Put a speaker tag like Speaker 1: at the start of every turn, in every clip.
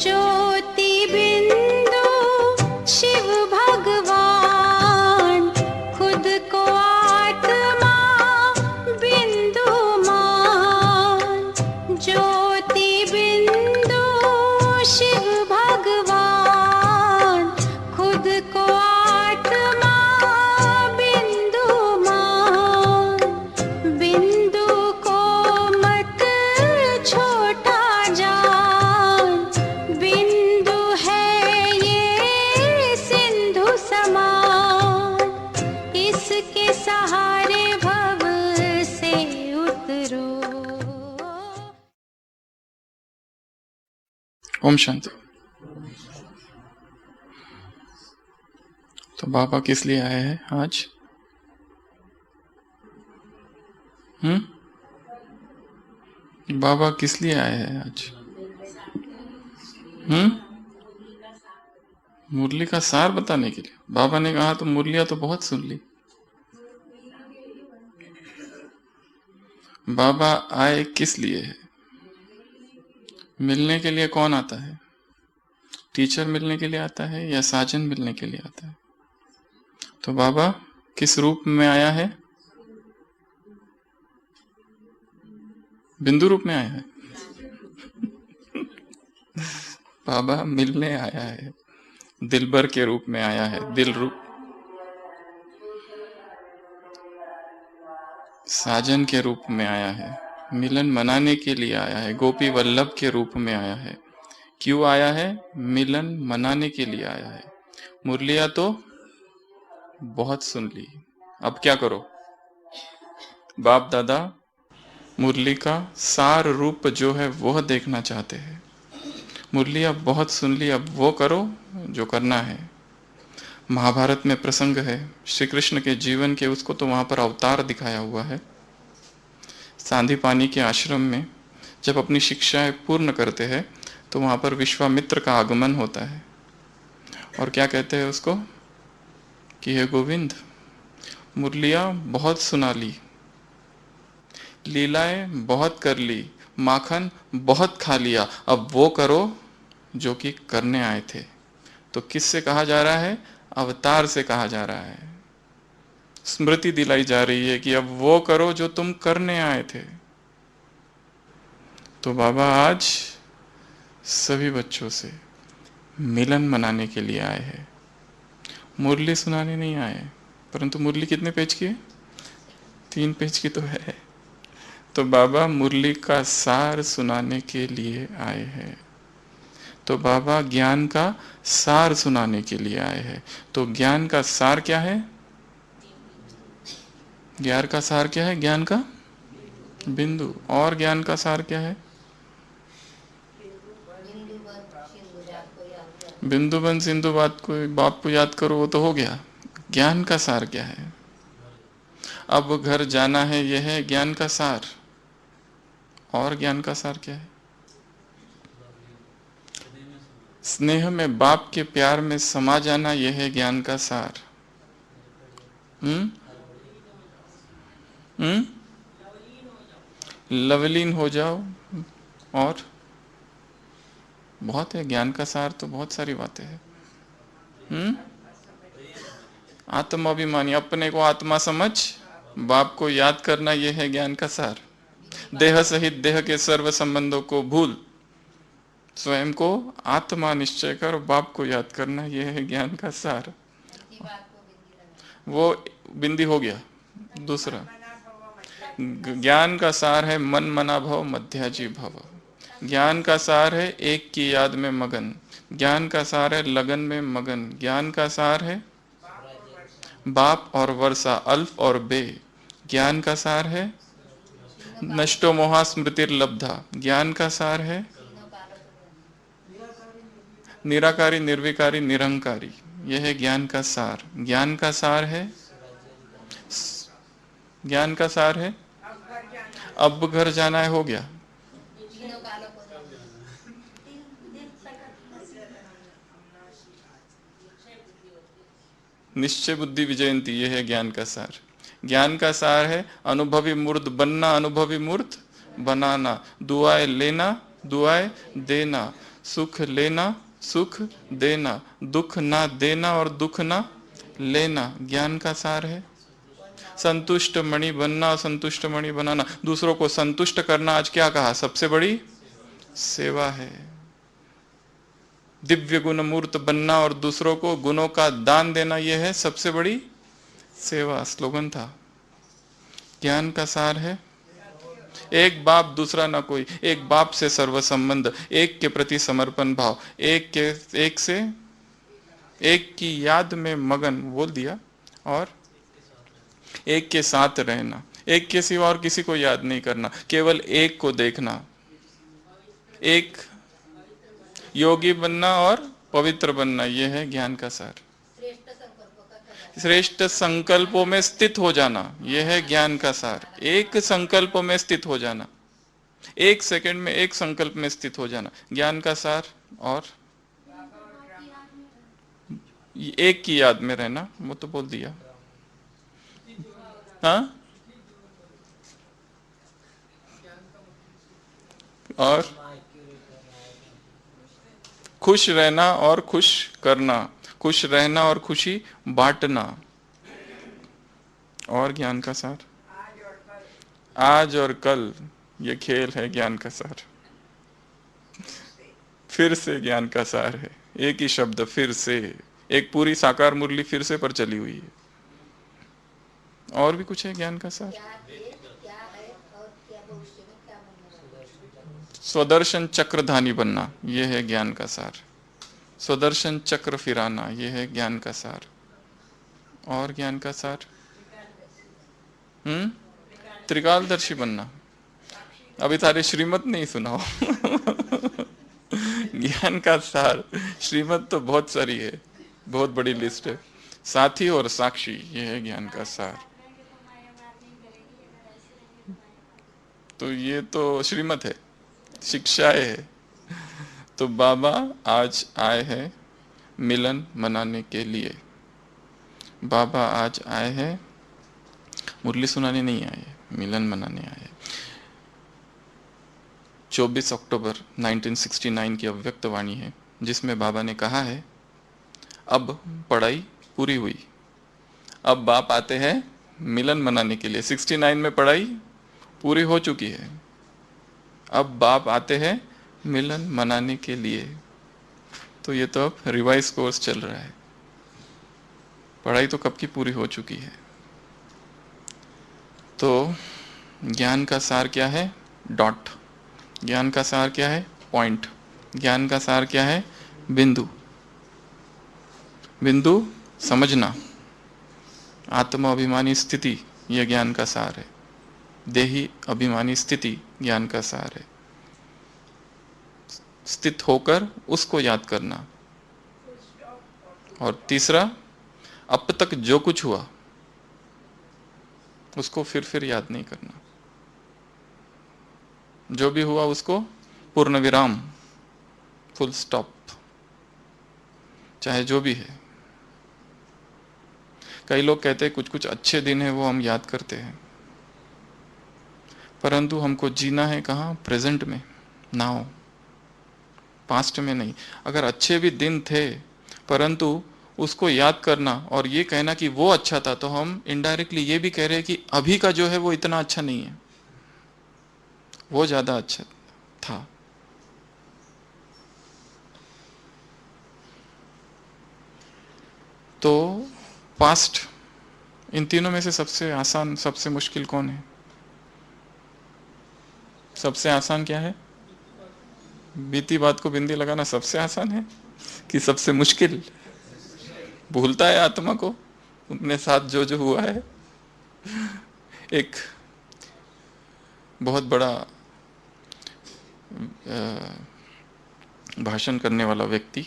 Speaker 1: ज्योति बिंदु शिव भगवान, खुद को आत्मा बिंदु मान। ज्योति बिंदु शिव भगवान, खुद को आत्मा बिंदु मान। बिंदु को मत छोटा जान, बिंदु है ये सिंधु समान। इसके सहारे भव से उतरो।
Speaker 2: ओम शांति। तो बाबा किस लिए आए हैं आज? बाबा किस लिए आए हैं आज? मुरली का सार बताने के लिए। बाबा ने कहा तो मुरलियां तो बहुत सुन ली। बाबा आए किस लिए है? मिलने के लिए कौन आता है? टीचर मिलने के लिए आता है या साजन मिलने के लिए आता है? तो बाबा किस रूप में आया है? बिंदु रूप में आया है। बाबा मिलने आया है, दिलबर के रूप में आया है। दिल रूप साजन के रूप में आया है, मिलन मनाने के लिए आया है, गोपी वल्लभ के रूप में आया है। क्यों आया है? मिलन मनाने के लिए आया है। मुरलिया तो बहुत सुन ली, अब क्या करो? बाप दादा मुरली का सार रूप जो है वह देखना चाहते हैं। मुरली अब बहुत सुन ली, अब वो करो जो करना है। महाभारत में प्रसंग है श्री कृष्ण के जीवन के, उसको तो वहां पर अवतार दिखाया हुआ है। सांदीपानी के आश्रम में जब अपनी शिक्षाएं पूर्ण करते हैं तो वहां पर विश्वामित्र का आगमन होता है और क्या कहते हैं उसको कि हे गोविंद, मुरलियां बहुत सुना ली, लीलाएं बहुत कर ली, माखन बहुत खा लिया, अब वो करो जो कि करने आए थे। तो किससे कहा जा रहा है? अवतार से कहा जा रहा है। स्मृति दिलाई जा रही है कि अब वो करो जो तुम करने आए थे। तो बाबा आज सभी बच्चों से मिलन मनाने के लिए आए हैं, मुरली सुनाने नहीं आए। परंतु मुरली कितने पेज की है? 3 पेज की तो है। तो बाबा मुरली का सार सुनाने के लिए आए हैं। तो बाबा ज्ञान का सार सुनाने के लिए आए हैं। तो ज्ञान का सार क्या है? ज्ञान का सार क्या है? ज्ञान का बिंदु। और ज्ञान का सार क्या है? बिंदु बन सिंधु बात को बाप को याद करो, वो तो हो गया। ज्ञान का सार क्या है? अब घर जाना है, यह है ज्ञान का सार। और ज्ञान का सार क्या है? स्नेह में बाप के प्यार में समा जाना, यह है ज्ञान का सार। लवलीन हो जाओ। और बहुत है ज्ञान का सार, तो बहुत सारी बातें हैं। आत्माभिमानी, अपने को आत्मा समझ, बाप को याद करना, यह है ज्ञान का सार। देह सहित देह के सर्व संबंधों को भूल, स्वयं को आत्मा निश्चय कर, बाप को याद करना, यह है ज्ञान का सार। वो बिंदी हो गया। दूसरा ज्ञान का सार है मन मना भव मध्याजी भव। ज्ञान का सार है एक की याद में मगन। ज्ञान का सार है लगन में मगन। ज्ञान का सार है बाप और वर्षा, अल्फ और बे। ज्ञान का सार है नष्टो मोहा स्मृतिर्लब्धा। ज्ञान का सार है निराकारी निर्विकारी निरंकारी, यह है ज्ञान का सार। ज्ञान का सार है, ज्ञान का सार है अब घर जाना है, हो गया। निश्चय बुद्धि विजयंती, यह है ज्ञान का सार। ज्ञान का सार है अनुभवी मूर्त बनना, अनुभवी मूर्त बनाना, दुआएं लेना, दुआएं देना, सुख लेना, सुख देना, दुख ना देना और दुख ना लेना ज्ञान का सार है। संतुष्ट मणि बनना, संतुष्ट मणि बनाना, दूसरों को संतुष्ट करना, आज क्या कहा, सबसे बड़ी सेवा है। दिव्य गुण मूर्त बनना और दूसरों को गुणों का दान देना, यह है सबसे बड़ी सेवा, स्लोगन था। ज्ञान का सार है एक बाप दूसरा ना कोई, एक बाप से सर्व संबंध, एक के प्रति समर्पण भाव, एक की याद में मगन, बोल दिया, और एक के साथ रहना, एक के सिवा और किसी को याद नहीं करना, केवल एक को देखना, एक योगी बनना और पवित्र बनना, यह है ज्ञान का सार। श्रेष्ठ संकल्पों में स्थित हो जाना, यह है ज्ञान का सार। एक संकल्पों में स्थित हो जाना, एक सेकंड में एक संकल्प में स्थित हो जाना, ज्ञान का सार। और एक की याद में रहना, वो तो बोल दिया। हाँ, और खुश रहना और खुश करना, खुश रहना और खुशी बांटना, और ज्ञान का सार आज और कल, ये खेल है ज्ञान का सार। फिर से ज्ञान का सार है, एक ही शब्द फिर से, एक पूरी साकार मुरली फिर से पर चली हुई है। और भी कुछ है ज्ञान का सार। स्वदर्शन चक्रधानी बनना, यह है ज्ञान का सार। स्वदर्शन चक्र फिराना, यह है ज्ञान का सार। और ज्ञान का सार, त्रिकालदर्शी बनना। अभी तारे श्रीमत नहीं सुनाओ। ज्ञान का सार, श्रीमत तो बहुत सारी है, बहुत बड़ी लिस्ट है। साथी और साक्षी, यह है ज्ञान का सार। तो ये तो श्रीमत है, शिक्षाएं है। तो बाबा आज आए हैं मिलन मनाने के लिए। बाबा आज आए हैं, मुरली सुनाने नहीं आए, मिलन मनाने आए। 24 अक्टूबर 1969 की अव्यक्त वाणी है, जिसमें बाबा ने कहा है, अब पढ़ाई पूरी हुई, अब बाप आते हैं मिलन मनाने के लिए। 69 में पढ़ाई पूरी हो चुकी है, अब बाप आते हैं मिलन मनाने के लिए। तो ये तो अब रिवाइज कोर्स चल रहा है, पढ़ाई तो कब की पूरी हो चुकी है। तो ज्ञान का सार क्या है, डॉट। ज्ञान का सार क्या है, पॉइंट। ज्ञान का सार क्या है, बिंदु। बिंदु समझना, आत्मा अभिमानी स्थिति, यह ज्ञान का सार है। देही अभिमानी स्थिति ज्ञान का सार है। स्थित होकर उसको याद करना। और तीसरा, अब तक जो कुछ हुआ उसको फिर याद नहीं करना, जो भी हुआ उसको पूर्ण विराम, फुल स्टॉप, चाहे जो भी है। कई लोग कहते हैं कुछ कुछ अच्छे दिन है वो हम याद करते हैं, परंतु हमको जीना है कहाँ, प्रेजेंट में, नाउ, पास्ट में नहीं। अगर अच्छे भी दिन थे परंतु उसको याद करना और ये कहना कि वो अच्छा था, तो हम इनडायरेक्टली ये भी कह रहे हैं कि अभी का जो है वो इतना अच्छा नहीं है, वो ज्यादा अच्छा था। तो पास्ट, इन तीनों में से सबसे आसान, सबसे मुश्किल कौन है? सबसे आसान क्या है? बीती बात को बिंदी लगाना सबसे आसान है कि सबसे मुश्किल? भूलता है आत्मा को अपने साथ जो जो हुआ है। एक बहुत बड़ा भाषण करने वाला व्यक्ति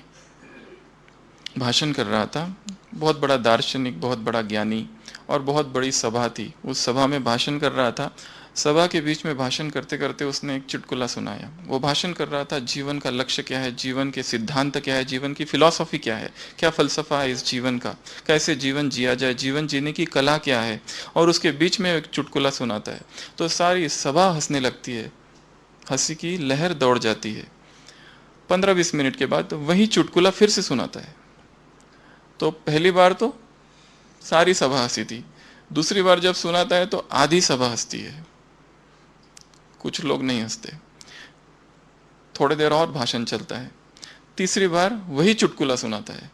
Speaker 2: भाषण कर रहा था, बहुत बड़ा दार्शनिक, बहुत बड़ा ज्ञानी, और बहुत बड़ी सभा थी। उस सभा में भाषण कर रहा था। सभा के बीच में भाषण करते करते उसने एक चुटकुला सुनाया। वो भाषण कर रहा था, जीवन का लक्ष्य क्या है, जीवन के सिद्धांत क्या है, जीवन की फिलॉसफी क्या है, क्या फलसफा है इस जीवन का, कैसे जीवन जिया जाए, जीवन जीने की कला क्या है। और उसके बीच में एक चुटकुला सुनाता है तो सारी सभा हंसने लगती है, हंसी की लहर दौड़ जाती है। 15-20 मिनट के बाद वही चुटकुला फिर से सुनाता है। तो पहली बार तो सारी सभा हंसी थी, दूसरी बार जब सुनाता है तो आधी सभा हंसती है, कुछ लोग नहीं हंसते। थोड़ी देर और भाषण चलता है, तीसरी बार वही चुटकुला सुनाता है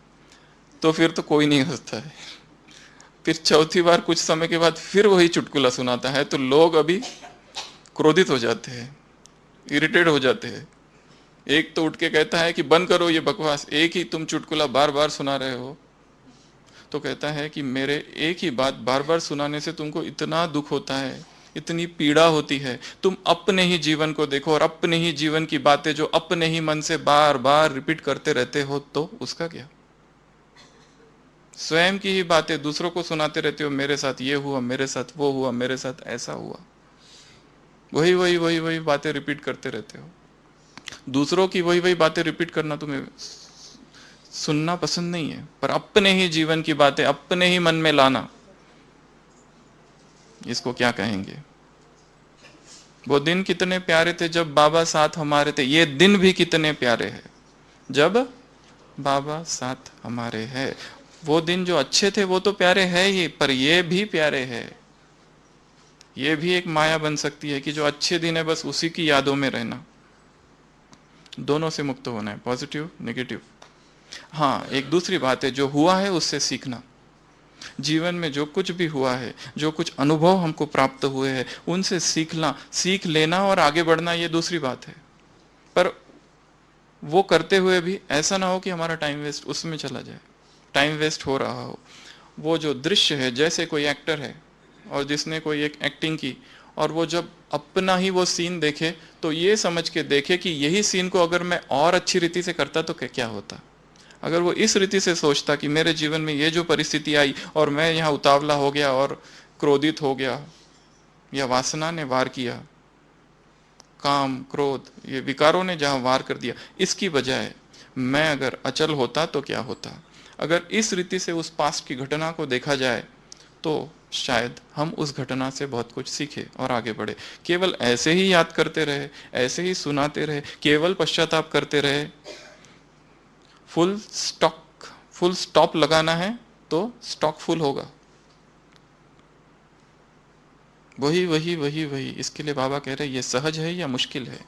Speaker 2: तो फिर तो कोई नहीं हंसता है। फिर चौथी बार कुछ समय के बाद फिर वही चुटकुला सुनाता है तो लोग अभी क्रोधित हो जाते हैं, इरिटेट हो जाते हैं। एक तो उठ के कहता है कि बंद करो ये बकवास, एक ही तुम चुटकुला बार बार सुना रहे हो। तो कहता है कि मेरे एक ही बात बार बार सुनाने से तुमको इतना दुख होता है, इतनी पीड़ा होती है, तुम अपने ही जीवन को देखो और अपने ही जीवन की बातें जो अपने ही मन से बार बार रिपीट करते रहते हो तो उसका क्या। स्वयं की ही बातें दूसरों को सुनाते रहते हो, मेरे साथ ये हुआ, मेरे साथ वो हुआ, मेरे साथ ऐसा हुआ, वही वही वही वही बातें रिपीट करते रहते हो। दूसरों की वही वही बातें रिपीट करना तुम्हें सुनना पसंद नहीं है, पर अपने ही जीवन की बातें अपने ही मन में लाना, इसको क्या कहेंगे। वो दिन कितने प्यारे थे जब बाबा साथ हमारे थे, ये दिन भी कितने प्यारे हैं जब बाबा साथ हमारे हैं। वो दिन जो अच्छे थे वो तो प्यारे है ही, पर ये भी प्यारे है। ये भी एक माया बन सकती है कि जो अच्छे दिन है बस उसी की यादों में रहना। दोनों से मुक्त होना है, पॉजिटिव नेगेटिव। हाँ, एक दूसरी बात है, जो हुआ है उससे सीखना। जीवन में जो कुछ भी हुआ है, जो कुछ अनुभव हमको प्राप्त हुए हैं, उनसे सीखना, सीख लेना और आगे बढ़ना, ये दूसरी बात है। पर वो करते हुए भी ऐसा ना हो कि हमारा टाइम वेस्ट उसमें चला जाए, टाइम वेस्ट हो रहा हो। वो जो दृश्य है, जैसे कोई एक्टर है और जिसने कोई एक एक्टिंग की, और वो जब अपना ही वो सीन देखे तो ये समझ के देखे कि यही सीन को अगर मैं और अच्छी रीति से करता तो क्या होता। अगर वो इस रीति से सोचता कि मेरे जीवन में ये जो परिस्थिति आई और मैं यहाँ उतावला हो गया और क्रोधित हो गया, या वासना ने वार किया, काम क्रोध ये विकारों ने जहाँ वार कर दिया, इसकी बजाय मैं अगर अचल होता तो क्या होता। अगर इस रीति से उस पास्ट की घटना को देखा जाए तो शायद हम उस घटना से बहुत कुछ सीखे और आगे बढ़े। केवल ऐसे ही याद करते रहे, ऐसे ही सुनाते रहे, केवल पश्चाताप करते रहे, फुल स्टॉप लगाना है तो स्टॉक फुल होगा। वही वही वही वही, इसके लिए बाबा कह रहे हैं ये सहज है या मुश्किल है,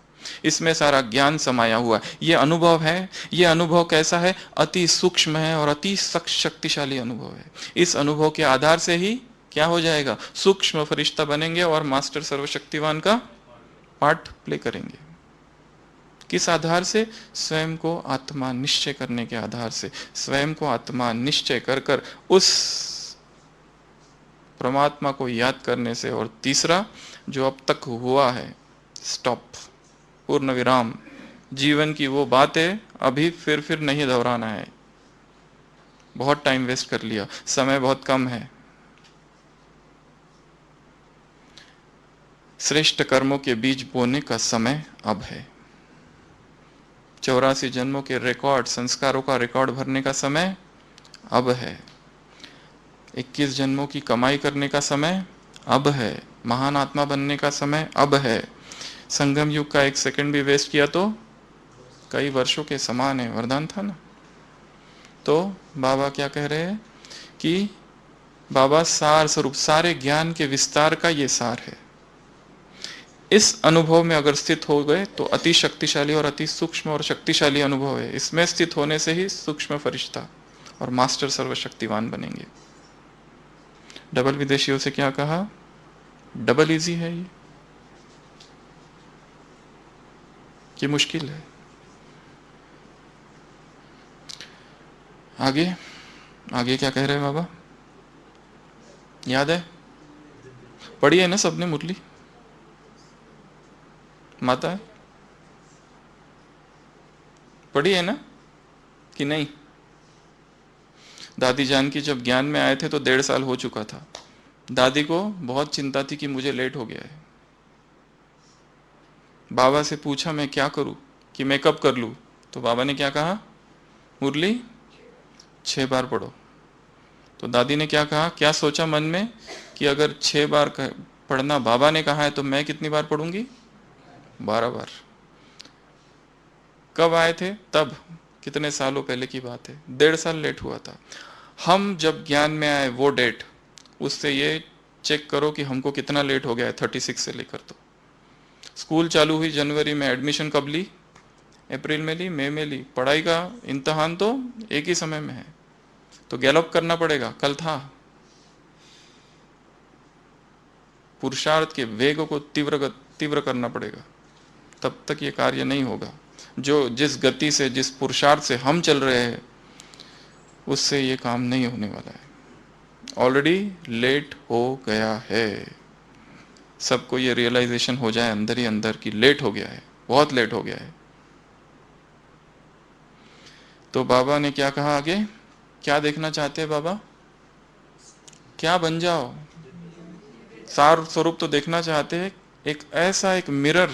Speaker 2: इसमें सारा ज्ञान समाया हुआ है। ये अनुभव है, ये अनुभव कैसा है, अति सूक्ष्म है और अति शक्तिशाली अनुभव है। इस अनुभव के आधार से ही क्या हो जाएगा, सूक्ष्म फरिश्ता बनेंगे और मास्टर सर्वशक्तिवान का पार्ट प्ले करेंगे। किस आधार से, स्वयं को आत्मा निश्चय करने के आधार से, स्वयं को आत्मा निश्चय कर कर उस परमात्मा को याद करने से। और तीसरा जो अब तक हुआ है, स्टॉप, पूर्ण विराम। जीवन की वो बातें अभी फिर नहीं दोहराना है, बहुत टाइम वेस्ट कर लिया, समय बहुत कम है। श्रेष्ठ कर्मों के बीज बोने का समय अब है। 84 जन्मों के रिकॉर्ड, संस्कारों का रिकॉर्ड भरने का समय अब है। 21 जन्मों की कमाई करने का समय अब है। महान आत्मा बनने का समय अब है। संगम युग का एक सेकंड भी वेस्ट किया तो कई वर्षों के समान है, वरदान था ना। तो बाबा क्या कह रहे हैं कि बाबा सार स्वरूप, सारे ज्ञान के विस्तार का ये सार है। इस अनुभव में अगर स्थित हो गए तो अति शक्तिशाली और अति सूक्ष्म और शक्तिशाली अनुभव है। इसमें स्थित होने से ही सूक्ष्म फरिश्ता और मास्टर सर्वशक्तिवान बनेंगे। डबल विदेशियों से क्या कहा, डबल इजी है ये कि मुश्किल है। आगे आगे क्या कह रहे हैं बाबा, याद है, पढ़ी है ना सबने मुरली, माता है पढ़ी है ना कि नहीं। दादी जान की जब ज्ञान में आए थे तो 1.5 साल हो चुका था। दादी को बहुत चिंता थी कि मुझे लेट हो गया है। बाबा से पूछा मैं क्या करूं, कि मैं कब कर लूं। तो बाबा ने क्या कहा, मुरली 6 बार पढ़ो। तो दादी ने क्या कहा, क्या सोचा मन में कि अगर 6 बार पढ़ना बाबा ने कहा है तो मैं कितनी बार पढ़ूंगी, 12 बार। कब आए थे? तब कितने सालों पहले की बात है, 1.5 साल लेट हुआ था। हम जब ज्ञान में आए वो डेट, उससे ये चेक करो कि हमको कितना लेट हो गया है 36 से लेकर। तो स्कूल चालू हुई जनवरी में, एडमिशन कब ली? अप्रैल में ली, मई में ली। पढ़ाई का इम्तहान तो एक ही समय में है, तो गैलअप करना पड़ेगा। कल था, पुरुषार्थ के वेग को तीव्र करना पड़ेगा, तब तक ये कार्य नहीं होगा। जो जिस गति से, जिस पुरुषार्थ से हम चल रहे हैं, उससे ये काम नहीं होने वाला है। ऑलरेडी लेट हो गया है। सबको ये रियलाइजेशन हो जाए अंदर ही अंदर कि लेट हो गया है, बहुत लेट हो गया है। तो बाबा ने क्या कहा आगे? क्या देखना चाहते हैं बाबा? क्या बन जाओ? सार स्वरूप तो देखना चाहते हैं। एक ऐसा एक मिरर,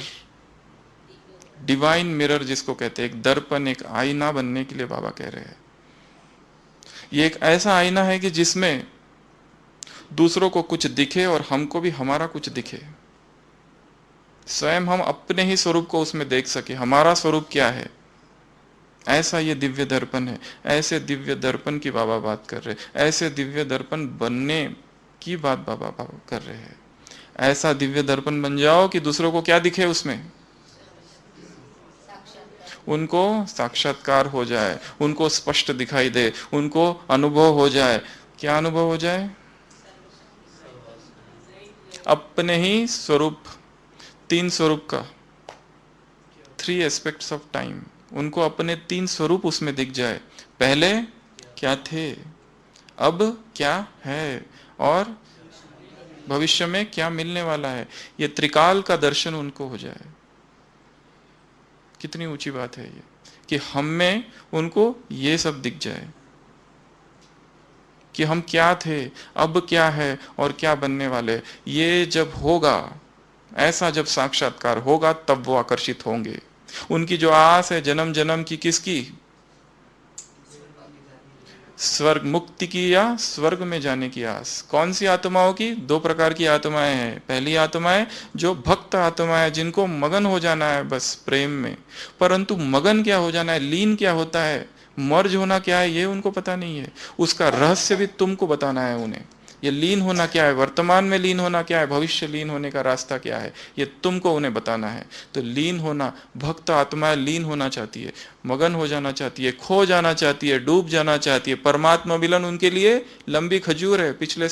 Speaker 2: डिवाइन मिरर जिसको कहते हैं, एक दर्पण, एक आईना बनने के लिए बाबा कह रहे हैं। ये एक ऐसा आईना है कि जिसमें दूसरों को कुछ दिखे और हमको भी हमारा कुछ दिखे। स्वयं हम अपने ही स्वरूप को उसमें देख सके, हमारा स्वरूप क्या है। ऐसा ये दिव्य दर्पण है। ऐसे दिव्य दर्पण की बाबा बात कर रहे हैं। ऐसे दिव्य दर्पण बनने की बात बाबा कर रहे हैं। ऐसा दिव्य दर्पण बन जाओ कि दूसरों को क्या दिखे उसमें? उनको साक्षात्कार हो जाए, उनको स्पष्ट दिखाई दे, उनको अनुभव हो जाए। क्या अनुभव हो जाए? अपने ही स्वरूप, 3 स्वरूप का, 3 एस्पेक्ट्स ऑफ टाइम। उनको अपने 3 स्वरूप उसमें दिख जाए। पहले क्या थे, अब क्या है, और भविष्य में क्या मिलने वाला है। ये त्रिकाल का दर्शन उनको हो जाए। कितनी ऊंची बात है ये, कि हम में उनको ये सब दिख जाए कि हम क्या थे, अब क्या है, और क्या बनने वाले। ये जब होगा, ऐसा जब साक्षात्कार होगा, तब वो आकर्षित होंगे। उनकी जो आस है जन्म जन्म की, किसकी? स्वर्ग मुक्ति की या स्वर्ग में जाने की आस। कौन सी आत्माओं की? 2 प्रकार की आत्माएं हैं। पहली आत्माएं जो भक्त आत्माएं, जिनको मगन हो जाना है बस प्रेम में। परंतु मगन क्या हो जाना है, लीन क्या होता है, मर्ज होना क्या है, ये उनको पता नहीं है। उसका रहस्य भी तुमको बताना है उन्हें। ये लीन होना क्या है, वर्तमान में लीन होना क्या है, भविष्य लीन होने का रास्ता क्या है, ये तुमको उन्हें बताना है। तो लीन होना, भक्त आत्माएं लीन होना चाहती है, मगन हो जाना चाहती है, खो जाना चाहती है, डूब जाना चाहती है। परमात्मा मिलन उनके लिए लंबी खजूर है। पिछले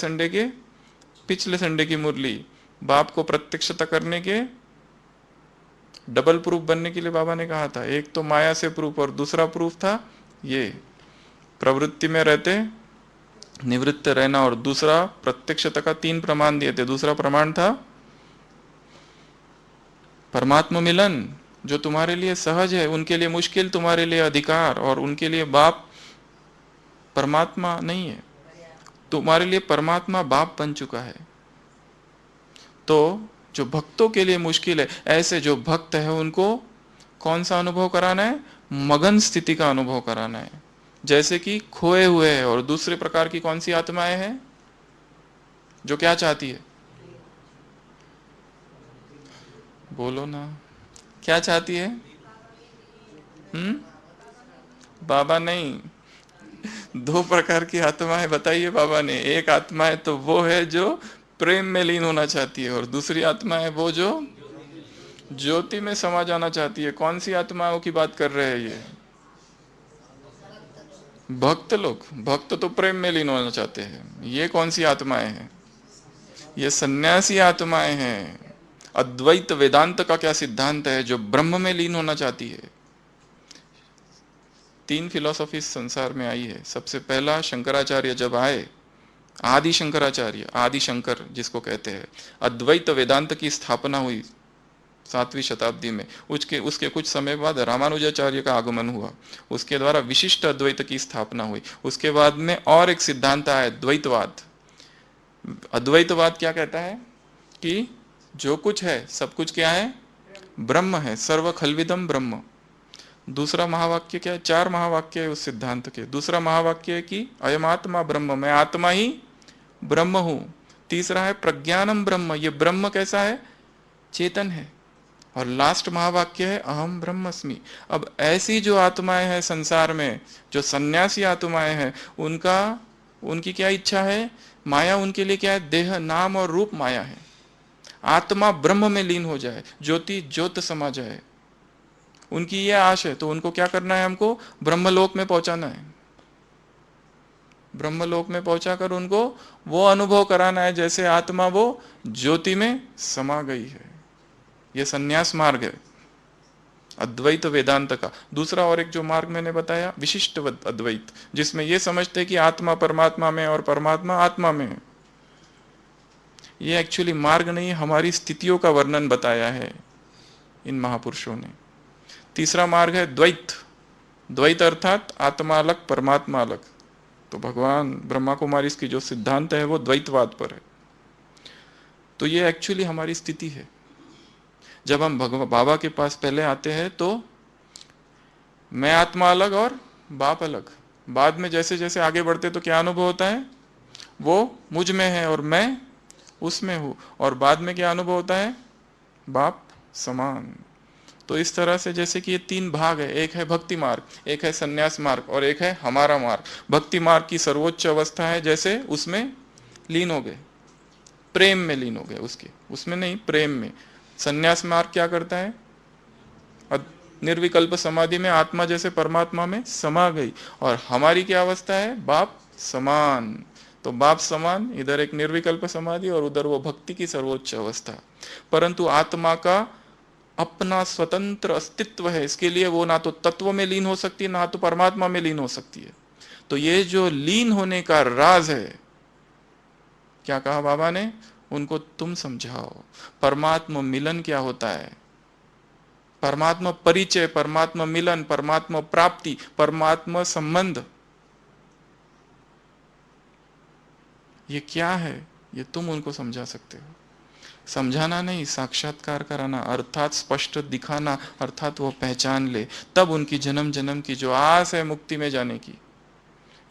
Speaker 2: संडे की मुरली, बाप को प्रत्यक्षता करने के डबल प्रूफ बनने के लिए बाबा ने कहा था। एक तो माया से प्रूफ, और दूसरा प्रूफ था ये प्रवृत्ति में रहते निवृत्त रहना, और दूसरा प्रत्यक्षता का 3 प्रमाण दिए थे। दूसरा प्रमाण था परमात्मा मिलन, जो तुम्हारे लिए सहज है, उनके लिए मुश्किल, तुम्हारे लिए अधिकार। और उनके लिए बाप परमात्मा नहीं है, तुम्हारे लिए परमात्मा बाप बन चुका है। तो जो भक्तों के लिए मुश्किल है, ऐसे जो भक्त है उनको कौन सा अनुभव कराना है? मगन स्थिति का अनुभव कराना है, जैसे कि खोए हुए है। और दूसरे प्रकार की कौन सी आत्माएं हैं जो क्या चाहती है? बोलो ना, क्या चाहती है? बाबा नहीं, 2 प्रकार की आत्माएं बताइए बाबा ने। एक आत्मा है तो वो है जो प्रेम में लीन होना चाहती है, और दूसरी आत्मा है वो जो ज्योति में समा जाना चाहती है। कौन सी आत्माओं की बात कर रहे हैं ये? भक्त लोग। भक्त तो प्रेम में लीन होना चाहते हैं। ये कौन सी आत्माएं हैं? ये सन्यासी आत्माएं हैं। अद्वैत वेदांत का क्या सिद्धांत है? जो ब्रह्म में लीन होना चाहती है। 3 फिलॉसफी संसार में आई है। सबसे पहला शंकराचार्य जब आए, आदि शंकराचार्य, आदि शंकर जिसको कहते हैं, अद्वैत वेदांत की स्थापना हुई 7वीं शताब्दी में। उसके कुछ समय बाद रामानुजाचार्य का आगमन हुआ, उसके द्वारा विशिष्ट अद्वैत की स्थापना हुई। उसके बाद में और एक सिद्धांत आया, द्वैतवाद। अद्वैतवाद क्या कहता है कि जो कुछ है सब कुछ क्या है? ब्रह्म है, सर्व खलविदम ब्रह्म। दूसरा महावाक्य क्या है? 4 महावाक्य है उस सिद्धांत के। दूसरा महावाक्य है कि अयमात्मा ब्रह्म, मैं आत्मा ही ब्रह्म हूं। तीसरा है प्रज्ञानम ब्रह्म, ये ब्रह्म कैसा है? चेतन है। और लास्ट महावाक्य है अहम ब्रह्मस्मि। अब ऐसी जो आत्माएं हैं संसार में, जो सन्यासी आत्माएं हैं, उनकी क्या इच्छा है? माया उनके लिए क्या है? देह, नाम और रूप माया है। आत्मा ब्रह्म में लीन हो जाए, ज्योति ज्योत समा जाए, उनकी यह आश है। तो उनको क्या करना है? हमको ब्रह्मलोक में पहुंचाना है। ब्रह्मलोक में पहुंचाकर उनको वो अनुभव कराना है जैसे आत्मा वो ज्योति में समा गई है। ये सन्यास मार्ग है अद्वैत वेदांत का। दूसरा और एक जो मार्ग मैंने बताया, विशिष्ट अद्वैत, जिसमें ये समझते हैं कि आत्मा परमात्मा में और परमात्मा आत्मा में है। ये एक्चुअली मार्ग नहीं, हमारी स्थितियों का वर्णन बताया है इन महापुरुषों ने। तीसरा मार्ग है द्वैत। द्वैत अर्थात आत्मा अलग परमात्मा अलग। तो भगवान ब्रह्मा कुमारी की जो सिद्धांत है वो द्वैतवाद पर है। तो ये एक्चुअली हमारी स्थिति है। जब हम बाबा के पास पहले आते हैं तो मैं आत्मा अलग और बाप अलग। बाद में जैसे जैसे आगे बढ़ते तो क्या अनुभव होता है? वो मुझ में है और मैं उसमें हूं। और बाद में क्या अनुभव होता है? बाप समान। तो इस तरह से जैसे कि ये तीन भाग है, एक है भक्ति मार्ग, एक है सन्यास मार्ग और एक है हमारा मार्ग। भक्ति मार्ग की सर्वोच्च अवस्था है जैसे उसमें लीन हो गए, प्रेम में लीन हो गए, उसमें नहीं, प्रेम में। सन्यास मार्ग क्या करता है? निर्विकल्प समाधि में आत्मा जैसे परमात्मा में समा गई। और हमारी क्या अवस्था है? बाप समान। तो बाप समान, इधर एक निर्विकल्प समाधि और उधर वो भक्ति की सर्वोच्च अवस्था। परंतु आत्मा का अपना स्वतंत्र अस्तित्व है, इसके लिए वो ना तो तत्व में लीन हो सकती है, ना तो परमात्मा में लीन हो सकती है। तो ये जो लीन होने का राज है, क्या कहा बाबा ने? उनको तुम समझाओ। परमात्मा मिलन क्या होता है? परमात्मा परिचय, परमात्मा मिलन, परमात्मा प्राप्ति, परमात्मा संबंध, ये क्या है? ये तुम उनको समझा सकते हो। समझाना नहीं, साक्षात्कार कराना, अर्थात स्पष्ट दिखाना, अर्थात वो पहचान ले। तब उनकी जन्म जन्म की जो आस है मुक्ति में जाने की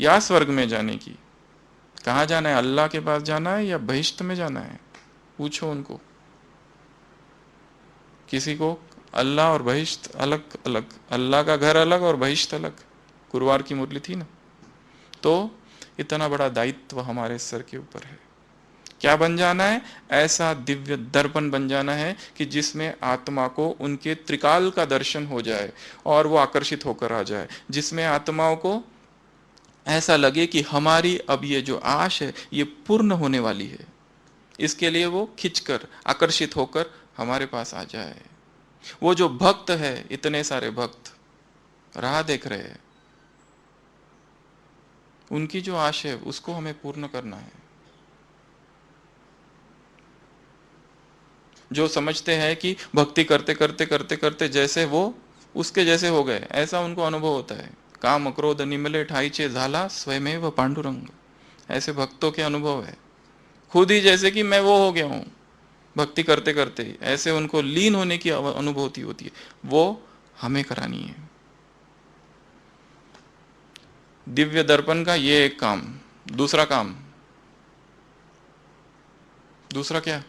Speaker 2: या स्वर्ग में जाने की, कहाँ जाना है? अल्लाह के पास जाना है या बहिष्ठ में जाना है? पूछो उनको। किसी को अल्लाह और बहिष्ठ अलग अलग, अल्लाह का घर अलग और बहिष्ठ अलग। गुरुवार की मुरली थी ना। तो इतना बड़ा दायित्व हमारे सर के ऊपर है। क्या बन जाना है? ऐसा दिव्य दर्पण बन जाना है कि जिसमें आत्मा को उनके त्रिकाल का दर्शन हो जाए और वो आकर्षित होकर आ जाए, जिसमें आत्माओं को ऐसा लगे कि हमारी अब ये जो आश है ये पूर्ण होने वाली है। इसके लिए वो खिंचकर, आकर्षित होकर हमारे पास आ जाए। वो जो भक्त है, इतने सारे भक्त राह देख रहे हैं, उनकी जो आश है उसको हमें पूर्ण करना है। जो समझते हैं कि भक्ति करते करते करते करते जैसे वो उसके जैसे हो गए, ऐसा उनको अनुभव होता है। काम क्रोध निमले ठाईचे झाला स्वयमेव पांडुरंग, ऐसे भक्तों के अनुभव है। खुद ही जैसे कि मैं वो हो गया हूं भक्ति करते करते ही, ऐसे उनको लीन होने की अनुभूति होती है। वो हमें करानी है। दिव्य दर्पण का ये एक काम। दूसरा काम, दूसरा क्या?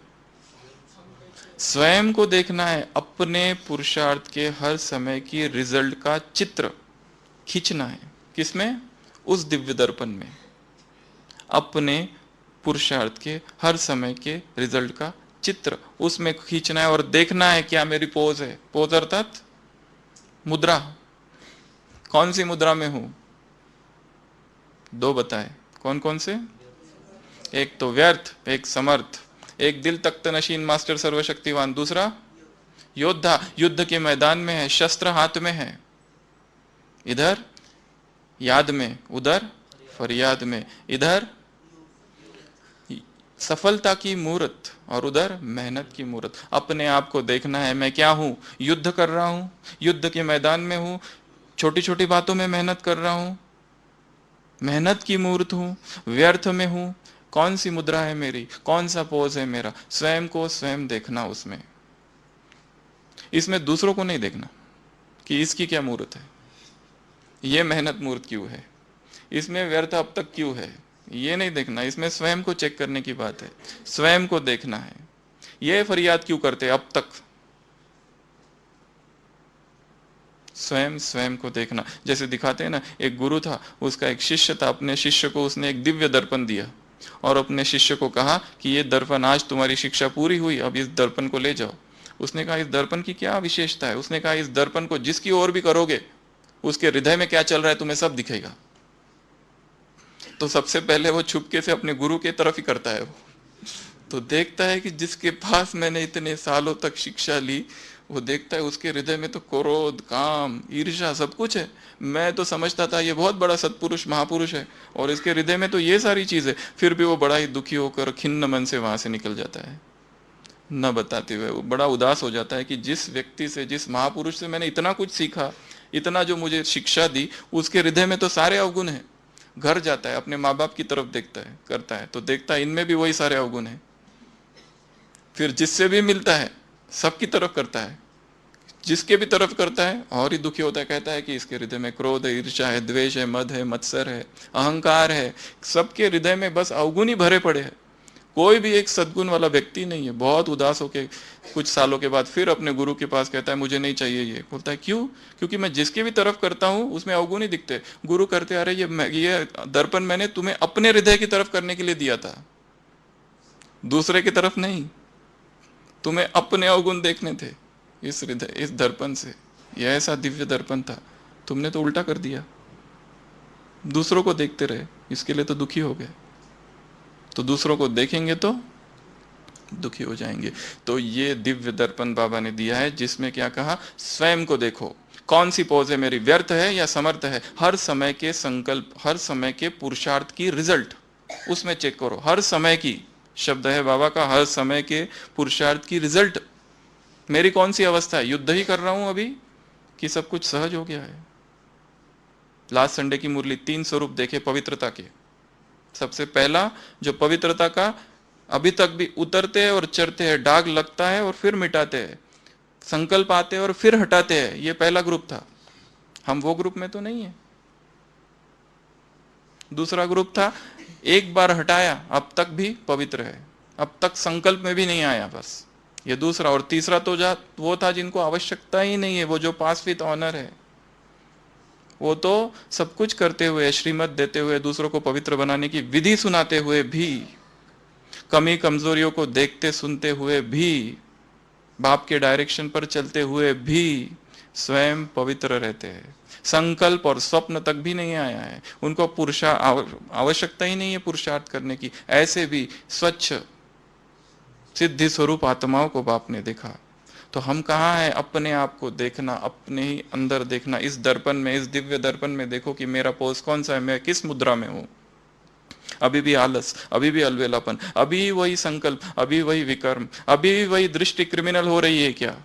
Speaker 2: स्वयं को देखना है। अपने पुरुषार्थ के हर समय की रिजल्ट का चित्र खींचना है। किसमें? उस दिव्य दर्पण में। अपने पुरुषार्थ के हर समय के रिजल्ट का चित्र उसमें खींचना है और देखना है क्या मेरी पोज है। पोज अर्थात मुद्रा। कौन सी मुद्रा में हूं? दो बताए, कौन कौन से? एक तो व्यर्थ, एक समर्थ, एक दिल तख्त नशीन मास्टर सर्वशक्तिवान, दूसरा योद्धा, युद्ध के मैदान में है, शस्त्र हाथ में है। इधर याद में, उधर फरियाद में, इधर सफलता की मूर्त और उधर मेहनत की मूर्त। अपने आप को देखना है, मैं क्या हूं? युद्ध कर रहा हूं, युद्ध के मैदान में हूं, छोटी छोटी बातों में मेहनत कर रहा हूं, मेहनत की मूर्त हूं, व्यर्थ में हूं। कौन सी मुद्रा है मेरी? कौन सा पोज है मेरा? स्वयं को स्वयं देखना उसमें। इसमें दूसरों को नहीं देखना कि इसकी क्या मूर्त है, ये मेहनत मूर्त क्यों है, इसमें व्यर्थ अब तक क्यों है, ये नहीं देखना। इसमें स्वयं को चेक करने की बात है। स्वयं को देखना है, ये फरियाद क्यों करते अब तक, स्वयं स्वयं को देखना। जैसे दिखाते हैं ना, एक गुरु था, उसका एक शिष्य था, अपने शिष्य को उसने एक दिव्य दर्पण दिया और अपने शिष्य को कहा कि ये दर्पण, आज तुम्हारी शिक्षा पूरी हुई, अब इस दर्पण को ले जाओ। उसने कहा इस दर्पण की क्या विशेषता है? उसने कहा इस दर्पण को जिसकी ओर भी करोगे उसके हृदय में क्या चल रहा है तुम्हें सब दिखेगा। तो सबसे पहले वो छुपके से अपने गुरु के तरफ ही करता है, वो तो देखता है कि जिसके पास मैंने इतने सालों तक शिक्षा ली, वो देखता है उसके हृदय में तो क्रोध, काम, ईर्ष्या सब कुछ है। मैं तो समझता था ये बहुत बड़ा सत्पुरुष महापुरुष है और इसके हृदय में तो ये सारी चीज है, फिर भी वो बड़ा ही दुखी होकर खिन्न मन से वहां से निकल जाता है, न बताते हुए। वो बड़ा उदास हो जाता है कि जिस व्यक्ति से, जिस महापुरुष से मैंने इतना कुछ सीखा, इतना जो मुझे शिक्षा दी, उसके हृदय में तो सारे अवगुण है। घर जाता है, अपने माँ बाप की तरफ देखता है, करता है तो देखता है इनमें भी वही सारे अवगुण है। फिर जिससे भी मिलता है सबकी तरफ करता है, जिसके भी तरफ करता है और ही दुखी होता है। कहता है कि इसके हृदय में क्रोध है, ईर्ष्या है, द्वेष है, मद है, मत्सर है, अहंकार है, सबके हृदय में बस अवगुण ही भरे पड़े हैं। कोई भी एक सद्गुण वाला व्यक्ति नहीं है। बहुत उदास होके कुछ सालों के बाद फिर अपने गुरु के पास कहता है मुझे नहीं चाहिए ये। बोलता है क्यों? क्योंकि मैं जिसके भी तरफ करता हूँ उसमें अवगुण ही दिखते। गुरु करते आ रहे ये दर्पण मैंने तुम्हें अपने हृदय की तरफ करने के लिए दिया था, दूसरे की तरफ नहीं। तुम्हें अपने अवगुण देखने थे इस हृदय, इस दर्पण से। यह ऐसा दिव्य दर्पण था, तुमने तो उल्टा कर दिया, दूसरों को देखते रहे, इसके लिए तो दुखी हो गए। तो दूसरों को देखेंगे तो दुखी हो जाएंगे। तो ये दिव्य दर्पण बाबा ने दिया है, जिसमें क्या कहा, स्वयं को देखो, कौन सी पोज है मेरी, व्यर्थ है या समर्थ है। हर समय के संकल्प, हर समय के पुरुषार्थ की रिजल्ट उसमें चेक करो। हर समय की शब्द है बाबा का, हर समय के पुरुषार्थ की रिजल्ट। मेरी कौन सी अवस्था है, युद्ध ही कर रहा हूं अभी कि सब कुछ सहज हो गया है। लास्ट संडे की मुरली 3 स्वरूप देखे पवित्रता के। सबसे पहला जो पवित्रता का अभी तक भी उतरते हैं और चढ़ते हैं, दाग लगता है और फिर मिटाते हैं, संकल्प आते हैं और फिर हटाते हैं, ये पहला ग्रुप था। हम वो ग्रुप में तो नहीं है। दूसरा ग्रुप था, एक बार हटाया अब तक भी पवित्र है, अब तक संकल्प में भी नहीं आया, बस ये दूसरा। और तीसरा तो वो था जिनको आवश्यकता ही नहीं है, वो जो पास विद ऑनर है, वो तो सब कुछ करते हुए, श्रीमत देते हुए, दूसरों को पवित्र बनाने की विधि सुनाते हुए भी, कमी कमजोरियों को देखते सुनते हुए भी, बाप के डायरेक्शन पर चलते हुए भी स्वयं पवित्र रहते हैं। संकल्प और स्वप्न तक भी नहीं आया है उनको, आवश्यकता ही नहीं है पुरुषार्थ करने की। ऐसे भी स्वच्छ सिद्धि स्वरूप आत्माओं को बाप ने देखा। तो हम कहाँ हैं? अपने आप को देखना, अपने ही अंदर देखना। इस दर्पण में, इस दिव्य दर्पण में देखो कि मेरा पोज कौन सा है, मैं किस मुद्रा में हूं। अभी भी आलस, अभी भी अलवेलापन, अभी वही संकल्प, अभी वही विकर्म, अभी वही दृष्टि क्रिमिनल हो रही है क्या?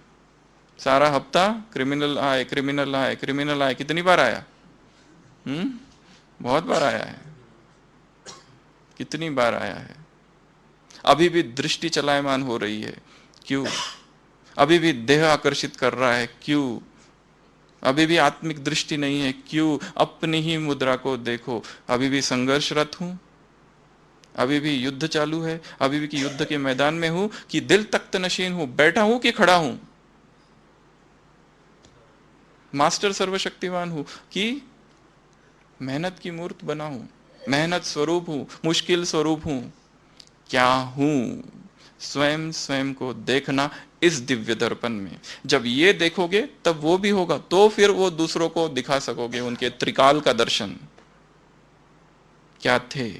Speaker 2: सारा हफ्ता क्रिमिनल आए, क्रिमिनल आए, क्रिमिनल आए। कितनी बार आया? बहुत बार आया है। कितनी बार आया है? अभी भी दृष्टि चलायमान हो रही है, क्यों? अभी भी देह आकर्षित कर रहा है, क्यों? अभी भी आत्मिक दृष्टि नहीं है, क्यों? अपनी ही मुद्रा को देखो। अभी भी संघर्षरत हूं, अभी भी युद्ध चालू है, अभी भी कि युद्ध के मैदान में हूं, कि दिल तख्त नशीन हूं, बैठा हूं कि खड़ा हूं, मास्टर सर्वशक्तिवान हूं कि मेहनत की मूर्त बना हूं, मेहनत स्वरूप हूं, मुश्किल स्वरूप हूं, क्या हूं? स्वयं स्वयं को देखना इस दिव्य दर्पण में। जब ये देखोगे तब वो भी होगा, तो फिर वो दूसरों को दिखा सकोगे उनके त्रिकाल का दर्शन, क्या थे,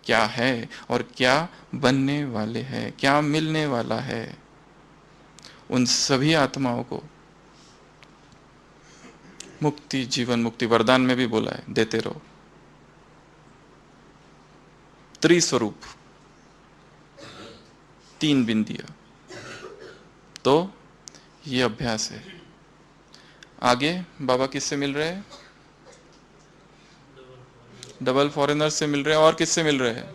Speaker 2: क्या है और क्या बनने वाले हैं, क्या मिलने वाला है। उन सभी आत्माओं को मुक्ति, जीवन मुक्ति वरदान में भी बोला है, देते रहो। त्रिस्वरूप, 3 बिंदियां। तो ये अभ्यास है। आगे बाबा किससे मिल रहे हैं? डबल फॉरेनर से मिल रहे हैं। और किससे मिल रहे हैं?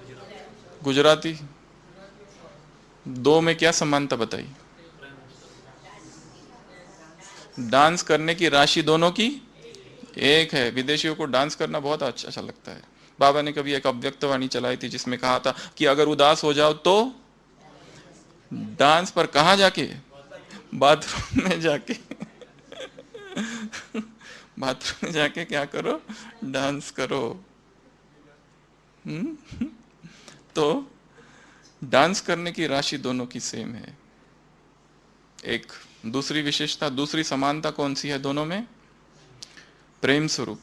Speaker 2: गुजराती। 2 में क्या समानता बताई? डांस करने की राशि दोनों की एक है। विदेशियों को डांस करना बहुत अच्छा लगता है। बाबा ने कभी एक अव्यक्त वाणी चलाई थी जिसमें कहा था कि अगर उदास हो जाओ तो डांस पर कहाँ जाके? बाथरूम में जाके बाथरूम में जाके क्या करो, डांस करो। तो डांस करने की राशि दोनों की सेम है। एक दूसरी विशेषता, दूसरी समानता कौन सी है दोनों में? प्रेम स्वरूप।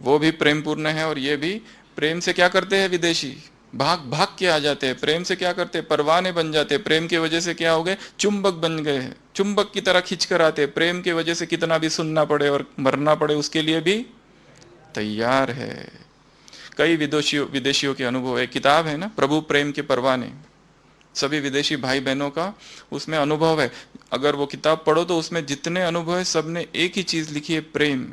Speaker 2: वो भी प्रेम पूर्ण है और ये भी। प्रेम से क्या करते हैं विदेशी? भाग भाग के आ जाते हैं। प्रेम से क्या करते हैं? परवाने बन जाते हैं। प्रेम की वजह से क्या हो गए? चुंबक बन गए हैं, चुंबक की तरह खींच कर आते हैं। प्रेम की वजह से कितना भी सुनना पड़े और मरना पड़े उसके लिए भी तैयार है। कई विदेशियों विदेशियों के अनुभव है। किताब है ना प्रभु प्रेम के परवाने, सभी विदेशी भाई बहनों का उसमें अनुभव है। अगर वो किताब पढ़ो तो उसमें जितने अनुभव है सबने एक ही चीज लिखी है, प्रेम।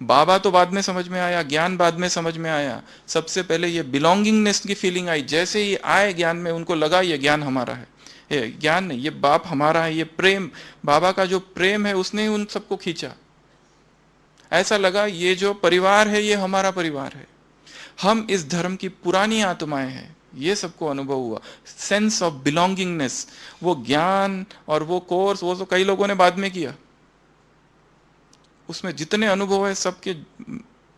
Speaker 2: बाबा तो बाद में समझ में आया, ज्ञान बाद में समझ में आया। सबसे पहले ये बिलोंगिंगनेस की फीलिंग आई। जैसे ही आए ज्ञान में उनको लगा ये ज्ञान हमारा है, ये ज्ञान नहीं, ये बाप हमारा है, ये प्रेम बाबा का जो प्रेम है उसने ही उन सबको खींचा। ऐसा लगा ये जो परिवार है ये हमारा परिवार है, हम इस धर्म की पुरानी आत्माएं हैं। ये सबको अनुभव हुआ, सेंस ऑफ बिलोंगिंगनेस। वो ज्ञान और वो कोर्स वो तो कई लोगों ने बाद में किया, उसमें जितने अनुभव है सबके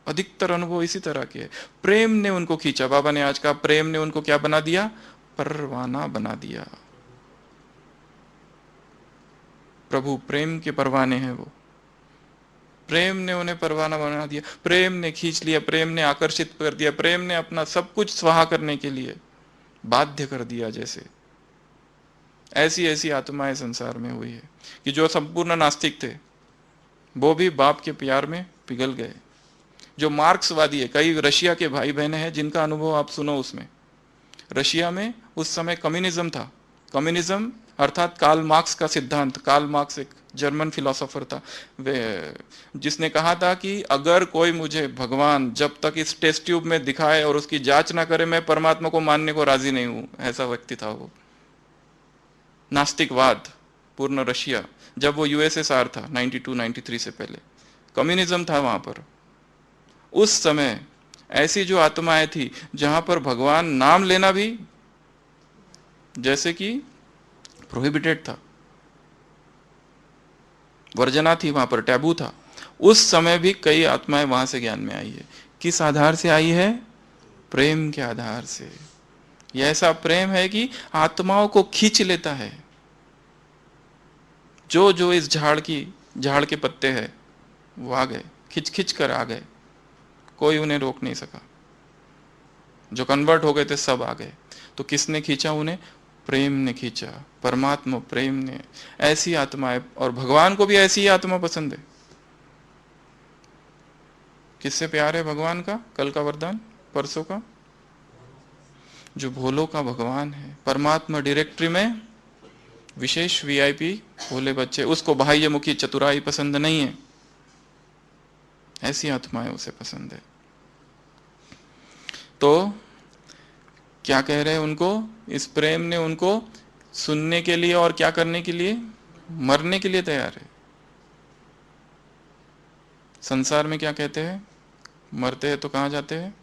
Speaker 2: अधिकतर अनुभव इसी तरह के है। प्रेम ने उनको खींचा। बाबा ने आज कहा प्रेम ने उनको क्या बना दिया? परवाना बना दिया। प्रभु प्रेम के परवाने हैं वो। प्रेम ने उन्हें परवाना बना दिया, प्रेम ने खींच लिया, प्रेम ने आकर्षित कर दिया, प्रेम ने अपना सब कुछ स्वाहा करने के लिए बाध्य कर दिया। जैसे ऐसी ऐसी आत्माएं संसार में हुई है कि जो संपूर्ण नास्तिक थे वो भी बाप के प्यार में पिघल गए। जो मार्क्सवादी है, कई रशिया के भाई बहने हैं जिनका अनुभव आप सुनो। उसमें रशिया में उस समय कम्युनिज्म था। कम्युनिज्म अर्थात कार्ल मार्क्स का सिद्धांत। कार्ल मार्क्स एक जर्मन फिलोसोफर था, वे जिसने कहा था कि अगर कोई मुझे भगवान जब तक इस टेस्ट ट्यूब में दिखाए और उसकी जांच ना करे मैं परमात्मा को मानने को राजी नहीं हूं। ऐसा व्यक्ति था वो। नास्तिकवाद पूर्ण रशिया, जब वो यूएसएसआर था 92-93 से पहले कम्युनिज्म था वहां पर। उस समय ऐसी जो आत्माएं थी जहां पर भगवान नाम लेना भी जैसे कि प्रोहिबिटेड था, वर्जना थी वहां पर, टैबू था। उस समय भी कई आत्माएं वहां से ज्ञान में आई है। किस आधार से आई है? प्रेम के आधार से। यह ऐसा प्रेम है कि आत्माओं को खींच लेता है। जो जो इस झाड़ के पत्ते हैं वो आ गए, खिंच खिंच कर आ गए, कोई उन्हें रोक नहीं सका। जो कन्वर्ट हो गए थे सब आ गए। तो किसने खींचा उन्हें? प्रेम ने खींचा, परमात्मा प्रेम ने। ऐसी आत्माएं, और भगवान को भी ऐसी ही आत्मा पसंद है। किससे प्यार है भगवान का? कल का वरदान, परसों का, जो भोलों का भगवान है। परमात्मा डायरेक्टरी में विशेष वीआईपी भोले बच्चे, उसको बाह्यमुखी चतुराई पसंद नहीं है। ऐसी आत्माएं उसे पसंद है। तो क्या कह रहे हैं उनको? इस प्रेम ने उनको सुनने के लिए और क्या करने के लिए? मरने के लिए तैयार है। संसार में क्या कहते हैं? मरते हैं तो कहाँ जाते हैं?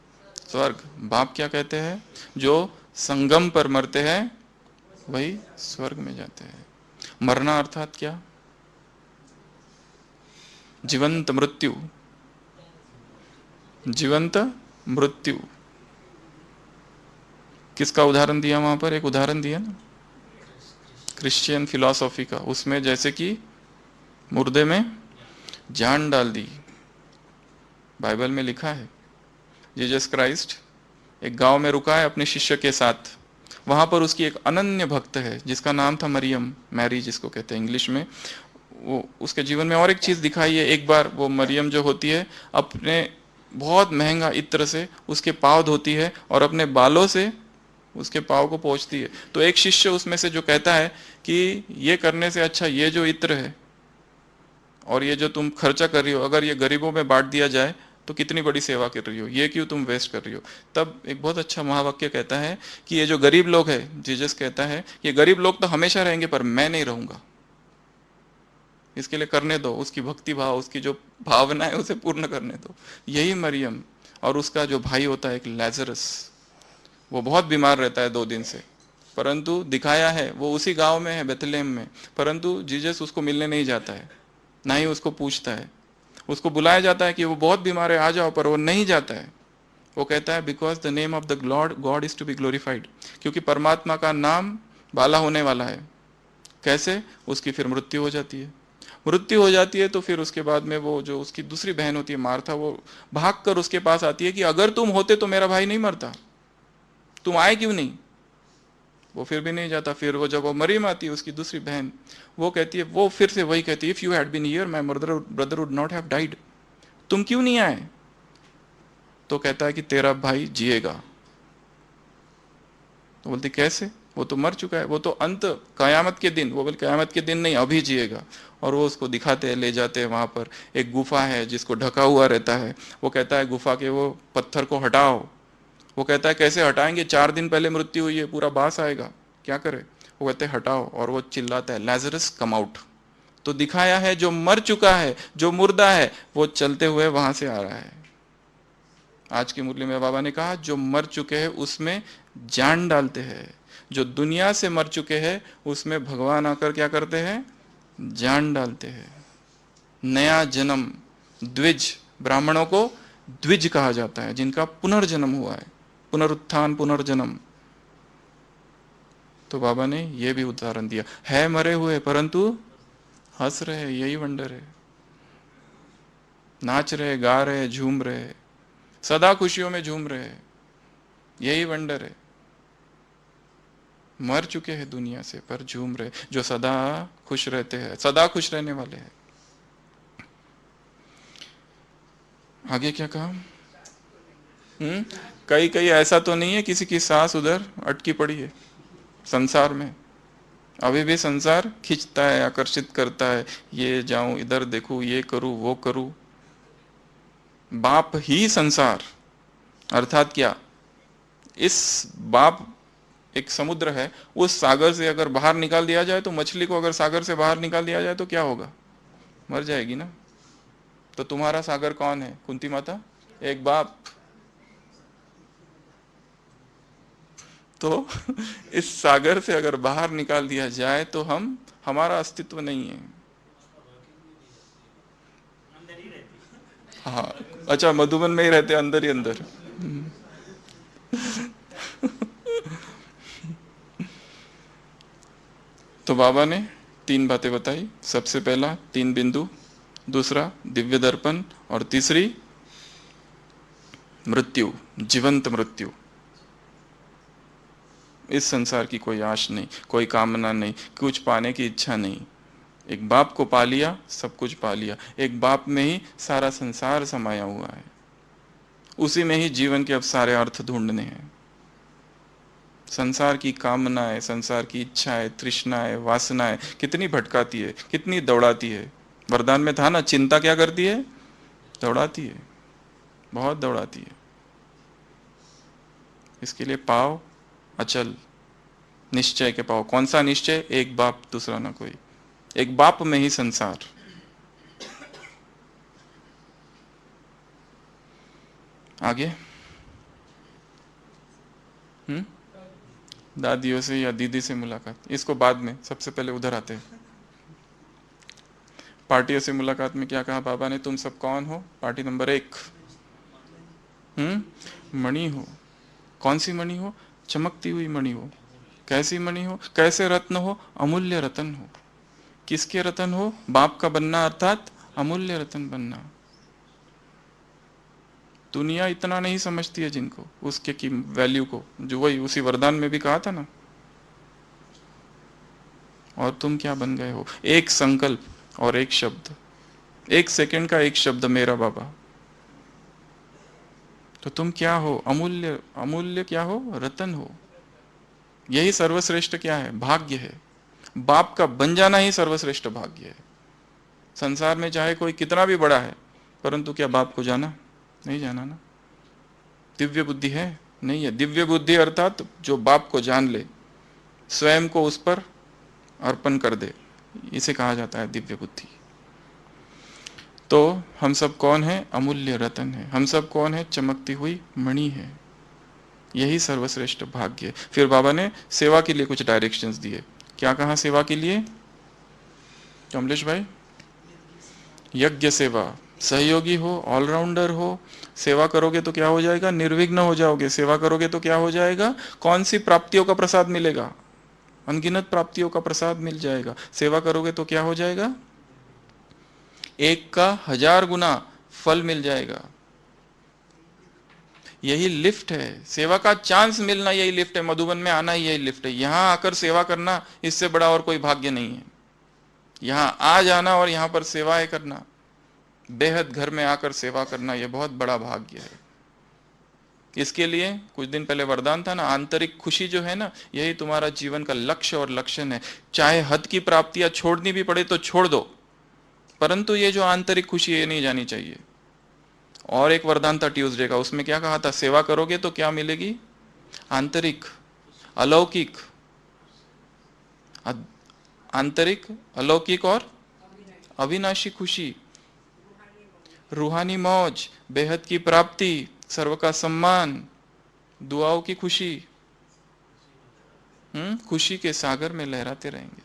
Speaker 2: स्वर्ग। बाप क्या कहते हैं? जो संगम पर मरते हैं वही स्वर्ग में जाते हैं। मरना अर्थात क्या? जीवंत मृत्यु। जीवंत मृत्यु। किसका उदाहरण दिया वहां पर? एक उदाहरण दिया ना क्रिश्चियन फिलॉसफी का। उसमें जैसे कि मुर्दे में जान डाल दी। बाइबल में लिखा है जीसस क्राइस्ट एक गांव में रुका है अपने शिष्य के साथ। वहां पर उसकी एक अनन्य भक्त है जिसका नाम था मरियम, मैरी जिसको कहते हैं इंग्लिश में। वो उसके जीवन में और एक चीज दिखाई है। एक बार वो मरियम जो होती है अपने बहुत महंगा इत्र से उसके पांव धोती है और अपने बालों से उसके पांव को पोंछती है। तो एक शिष्य उसमें से जो कहता है कि ये करने से अच्छा ये जो इत्र है और ये जो तुम खर्चा कर रही हो, अगर ये गरीबों में बांट दिया जाए तो कितनी बड़ी सेवा कर रही हो, ये क्यों तुम वेस्ट कर रही हो। तब एक बहुत अच्छा महावाक्य कहता है कि ये जो गरीब लोग हैं, जीसस कहता है ये गरीब लोग तो हमेशा रहेंगे पर मैं नहीं रहूंगा, इसके लिए करने दो। उसकी भक्ति भाव, उसकी जो भावना है उसे पूर्ण करने दो। यही मरियम और उसका जो भाई होता है एक लैजरस, वो बहुत बीमार रहता है 2 दिन से, परंतु दिखाया है वो उसी गांव में है बेथलेहम में, परंतु जीसस उसको मिलने नहीं जाता है, ना ही उसको पूछता है। उसको बुलाया जाता है कि वो बहुत बीमार है, आ जाओ, पर वो नहीं जाता है। वो कहता है because the name of the god is to be glorified, क्योंकि परमात्मा का नाम बाला होने वाला है। कैसे? उसकी फिर मृत्यु हो जाती है। मृत्यु हो जाती है तो फिर उसके बाद में वो जो उसकी दूसरी बहन होती है मार्था, वो भाग कर उसके पास आती है कि अगर तुम होते तो मेरा भाई नहीं मरता, तुम आए क्यों नहीं? वो फिर भी नहीं जाता। फिर वो जब वो मरियम आती है उसकी दूसरी बहन, वो कहती है, वो फिर से वही कहती है, if you had been here my brother would not have died. तुम क्यों नहीं आए? तो कहता है कि तेरा भाई जिएगा। तो बोलती कैसे? वो तो मर चुका है, वो तो अंत कयामत के दिन, वो बोले कयामत के दिन नहीं, अभी जिएगा। और वो उसको दिखाते हैं, ले जाते हैं, वहां पर एक गुफा है जिसको ढका हुआ रहता है। वो कहता है गुफा के वो पत्थर को हटाओ। वो कहता है कैसे हटाएंगे, 4 दिन पहले मृत्यु हुई है, पूरा बास आएगा, क्या करे? वो कहते हैं हटाओ, और वो चिल्लाता है लैजरस कम आउट। तो दिखाया है जो मर चुका है, जो मुर्दा है, वो चलते हुए वहां से आ रहा है। आज की मुरली में बाबा ने कहा जो मर चुके हैं उसमें जान डालते हैं, जो दुनिया से मर चुके हैं उसमें भगवान आकर क्या करते हैं? जान डालते हैं। नया जन्म, द्विज, ब्राह्मणों को द्विज कहा जाता है, जिनका पुनर्जन्म हुआ है, पुनरुत्थान, पुनर्जन्म। तो बाबा ने यह भी उदाहरण दिया, है मरे हुए परंतु हंस रहे, यही वंडर है। नाच रहे, गा रहे, झूम रहे, सदा खुशियों में झूम रहे, यही वंडर है। मर चुके हैं दुनिया से पर झूम रहे, जो सदा खुश रहते हैं, सदा खुश रहने वाले हैं। आगे क्या कहा? कई कई ऐसा तो नहीं है किसी की सांस उधर अटकी पड़ी है संसार में, अभी भी संसार खींचता है, आकर्षित करता है, ये जाऊं, इधर देखूं, ये करूं, वो करूं। बाप ही संसार, अर्थात क्या? इस बाप एक समुद्र है, उस सागर से अगर बाहर निकाल दिया जाए तो मछली को अगर सागर से बाहर निकाल दिया जाए तो क्या होगा? मर जाएगी ना। तो तुम्हारा सागर कौन है? कुंती माता, एक बाप। तो इस सागर से अगर बाहर निकाल दिया जाए तो हमारा अस्तित्व नहीं है। हाँ, अच्छा, मधुबन में ही रहते, अंदर ही अंदर। तो बाबा ने 3 बातें बताई। सबसे पहला 3 बिंदु, दूसरा दिव्य दर्पण, और तीसरी मृत्यु, जीवंत मृत्यु। इस संसार की कोई आश नहीं, कोई कामना नहीं, कुछ पाने की इच्छा नहीं। एक बाप को पा लिया, सब कुछ पा लिया। एक बाप में ही सारा संसार समाया हुआ है, उसी में ही जीवन के अब सारे अर्थ ढूंढने हैं। संसार की कामनाएं, संसार की इच्छाएं, तृष्णाएं, वासनाएं कितनी भटकाती है, कितनी दौड़ाती है। वरदान में था ना, चिंता क्या करती है? दौड़ाती है, बहुत दौड़ाती है। इसके लिए पाओ अचल निश्चय के पाओ। कौन सा निश्चय? एक बाप, दूसरा ना कोई। एक बाप में ही संसार। आगे दादियों से या दीदी से मुलाकात, इसको बाद में, सबसे पहले उधर आते हैं। पार्टियों से मुलाकात में क्या कहा बाबा ने? तुम सब कौन हो? पार्टी नंबर 1, मणि हो। कौन सी मणि हो? चमकती हुई मणि हो। कैसी मणि हो? कैसे रत्न हो? अमूल्य रत्न हो। किसके रत्न हो? बाप का बनना, अर्थात अमूल्य रत्न बनना। दुनिया इतना नहीं समझती है जिनको, उसके की वैल्यू को, जो वही उसी वरदान में भी कहा था ना। और तुम क्या बन गए हो? एक संकल्प और एक शब्द, 1 सेकंड का एक शब्द, मेरा बाबा। तो तुम क्या हो? अमूल्य। अमूल्य क्या हो? रतन हो। यही सर्वश्रेष्ठ क्या है? भाग्य है। बाप का बन जाना ही सर्वश्रेष्ठ भाग्य है। संसार में चाहे कोई कितना भी बड़ा है, परंतु क्या बाप को जाना? नहीं जाना ना। दिव्य बुद्धि है? नहीं है। दिव्य बुद्धि अर्थात जो बाप को जान ले, स्वयं को उस पर अर्पण कर दे, इसे कहा जाता है दिव्य बुद्धि। तो हम सब कौन है? अमूल्य रतन है। हम सब कौन है? चमकती हुई मणि है। यही सर्वश्रेष्ठ भाग्य है। फिर बाबा ने सेवा के लिए कुछ डायरेक्शंस दिए। क्या कहा सेवा के लिए कमलेश भाई? यज्ञ सेवा, सहयोगी हो, ऑलराउंडर हो। सेवा करोगे तो क्या हो जाएगा? निर्विघ्न हो जाओगे। सेवा करोगे तो क्या हो जाएगा? कौन सी प्राप्तियों का प्रसाद मिलेगा? अनगिनत प्राप्तियों का प्रसाद मिल जाएगा। सेवा करोगे तो क्या हो जाएगा? एक का 1000 गुना फल मिल जाएगा। यही लिफ्ट है, सेवा का चांस मिलना यही लिफ्ट है, मधुबन में आना यही लिफ्ट है। यहां आकर सेवा करना, इससे बड़ा और कोई भाग्य नहीं है। यहां आ जाना और यहां पर सेवाएं करना, बेहद घर में आकर सेवा करना, यह बहुत बड़ा भाग्य है। इसके लिए कुछ दिन पहले वरदान था ना, आंतरिक खुशी जो है ना, यही तुम्हारा जीवन का लक्ष्य और लक्षण है। चाहे हद की प्राप्तियां छोड़नी भी पड़े तो छोड़ दो, परंतु ये जो आंतरिक खुशी है ये नहीं जानी चाहिए। और एक वरदान था ट्यूसडे का, उसमें क्या कहा था? सेवा करोगे तो क्या मिलेगी? आंतरिक, अलौकिक, आंतरिक, अलौकिक और अविनाशी खुशी, रूहानी मौज, बेहद की प्राप्ति, सर्व का सम्मान, दुआओं की खुशी। खुशी के सागर में लहराते रहेंगे।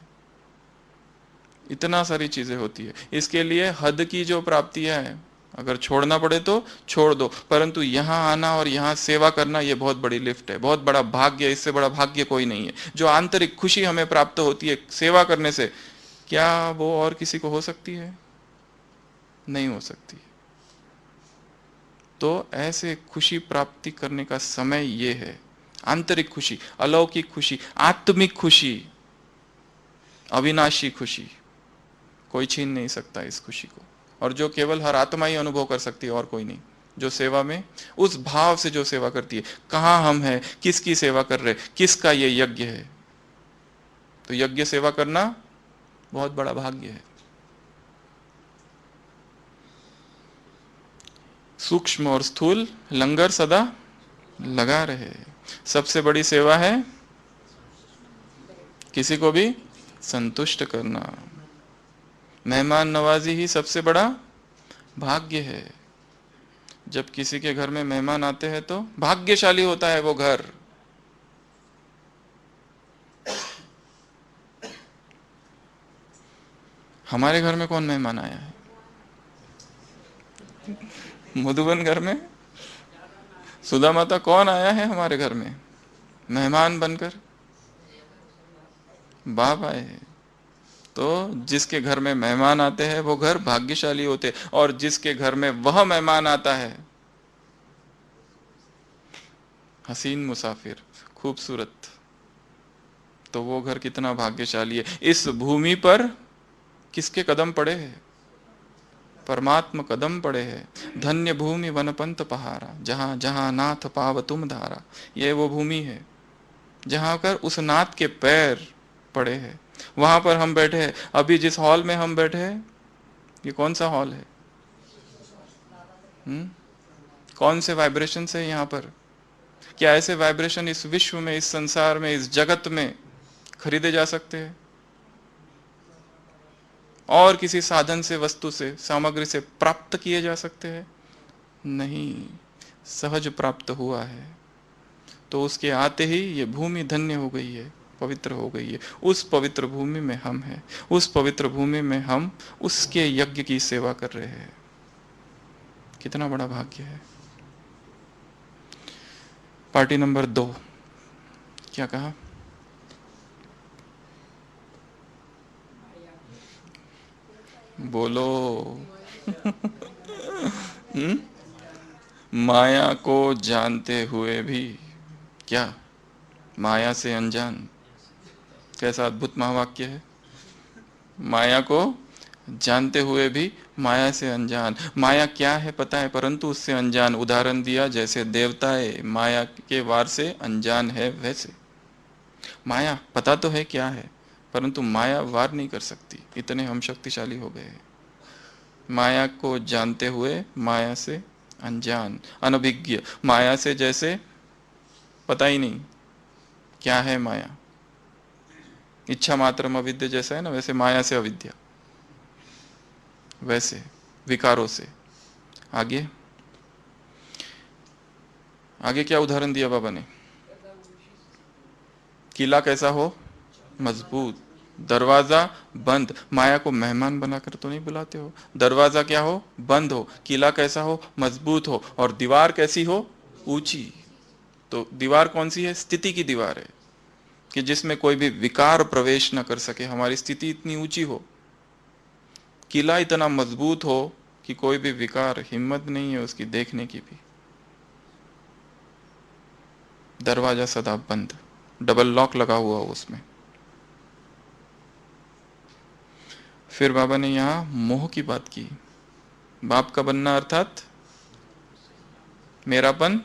Speaker 2: इतना सारी चीजें होती है। इसके लिए हद की जो प्राप्तियां है, अगर छोड़ना पड़े तो छोड़ दो, परंतु यहां आना और यहां सेवा करना यह बहुत बड़ी लिफ्ट है, बहुत बड़ा भाग्य है। इससे बड़ा भाग्य कोई नहीं है। जो आंतरिक खुशी हमें प्राप्त होती है सेवा करने से, क्या वो और किसी को हो सकती है? नहीं हो सकती। तो ऐसे खुशी प्राप्ति करने का समय ये है। आंतरिक खुशी, अलौकिक खुशी, आत्मिक खुशी, अविनाशी खुशी, कोई छीन नहीं सकता इस खुशी को। और जो केवल हर आत्मा ही अनुभव कर सकती है, और कोई नहीं। जो सेवा में उस भाव से जो सेवा करती है, कहाँ हम हैं, किसकी सेवा कर रहे, किसका ये यज्ञ है, तो यज्ञ सेवा करना बहुत बड़ा भाग्य है। सूक्ष्म और स्थूल लंगर सदा लगा रहे। सबसे बड़ी सेवा है किसी को भी संतुष्ट करना। मेहमान नवाजी ही सबसे बड़ा भाग्य है। जब किसी के घर में मेहमान आते हैं तो भाग्यशाली होता है वो घर। हमारे घर में कौन मेहमान आया है? मधुबन घर में सुधा माता कौन आया है हमारे घर में मेहमान बनकर? बाप आए हैं। तो जिसके घर में मेहमान आते हैं वो घर भाग्यशाली होते हैं, और जिसके घर में वह मेहमान आता है, हसीन मुसाफिर, खूबसूरत, तो वो घर कितना भाग्यशाली है। इस भूमि पर किसके कदम पड़े हैं? परमात्मा कदम पड़े हैं। धन्य भूमि वनपंत पहारा, जहां जहां नाथ पाव तुम धारा। ये वो भूमि है जहां कर उस नाथ के पैर पड़े हैं। वहां पर हम बैठे हैं। अभी जिस हॉल में हम बैठे हैं, ये कौन सा हॉल है? कौन से वाइब्रेशन है यहाँ पर? क्या ऐसे वाइब्रेशन इस विश्व में, इस संसार में, इस जगत में खरीदे जा सकते हैं? और किसी साधन से, वस्तु से, सामग्री से प्राप्त किए जा सकते हैं? नहीं, सहज प्राप्त हुआ है। तो उसके आते ही ये भूमि धन्य हो गई है, पवित्र हो गई है। उस पवित्र भूमि में हम हैं। उस पवित्र भूमि में हम उसके यज्ञ की सेवा कर रहे हैं। कितना बड़ा भाग्य है। पार्टी नंबर 2 क्या कहा? बोलो। माया को जानते हुए भी, क्या माया से अनजान? कैसा अद्भुत महावाक्य है। माया को जानते हुए भी माया से अनजान। माया क्या है पता है, परंतु उससे अनजान। उदाहरण दिया, जैसे देवताएं माया के वार से अनजान है, वैसे माया पता तो है क्या है, परंतु माया वार नहीं कर सकती। इतने हम शक्तिशाली हो गए। माया को जानते हुए माया से अनजान, अनभिज्ञ। माया से जैसे पता ही नहीं क्या है माया। इच्छा मात्रम अविद्या जैसा है ना, वैसे माया से अविद्या, वैसे विकारों से। आगे आगे क्या उदाहरण दिया बाबा ने? किला कैसा हो? मजबूत। दरवाजा बंद, माया को मेहमान बनाकर तो नहीं बुलाते हो। दरवाजा क्या हो, बंद हो। किला कैसा हो, मजबूत हो। और दीवार कैसी हो, ऊंची। तो दीवार कौन सी है, स्थिति की दीवार है, कि जिसमें कोई भी विकार प्रवेश न कर सके। हमारी स्थिति इतनी ऊंची हो, किला इतना मजबूत हो कि कोई भी विकार, हिम्मत नहीं है उसकी देखने की भी। दरवाजा सदा बंद, डबल लॉक लगा हुआ हो उसमें। फिर बाबा ने यहां मोह की बात की। बाप का बनना अर्थात मेरापन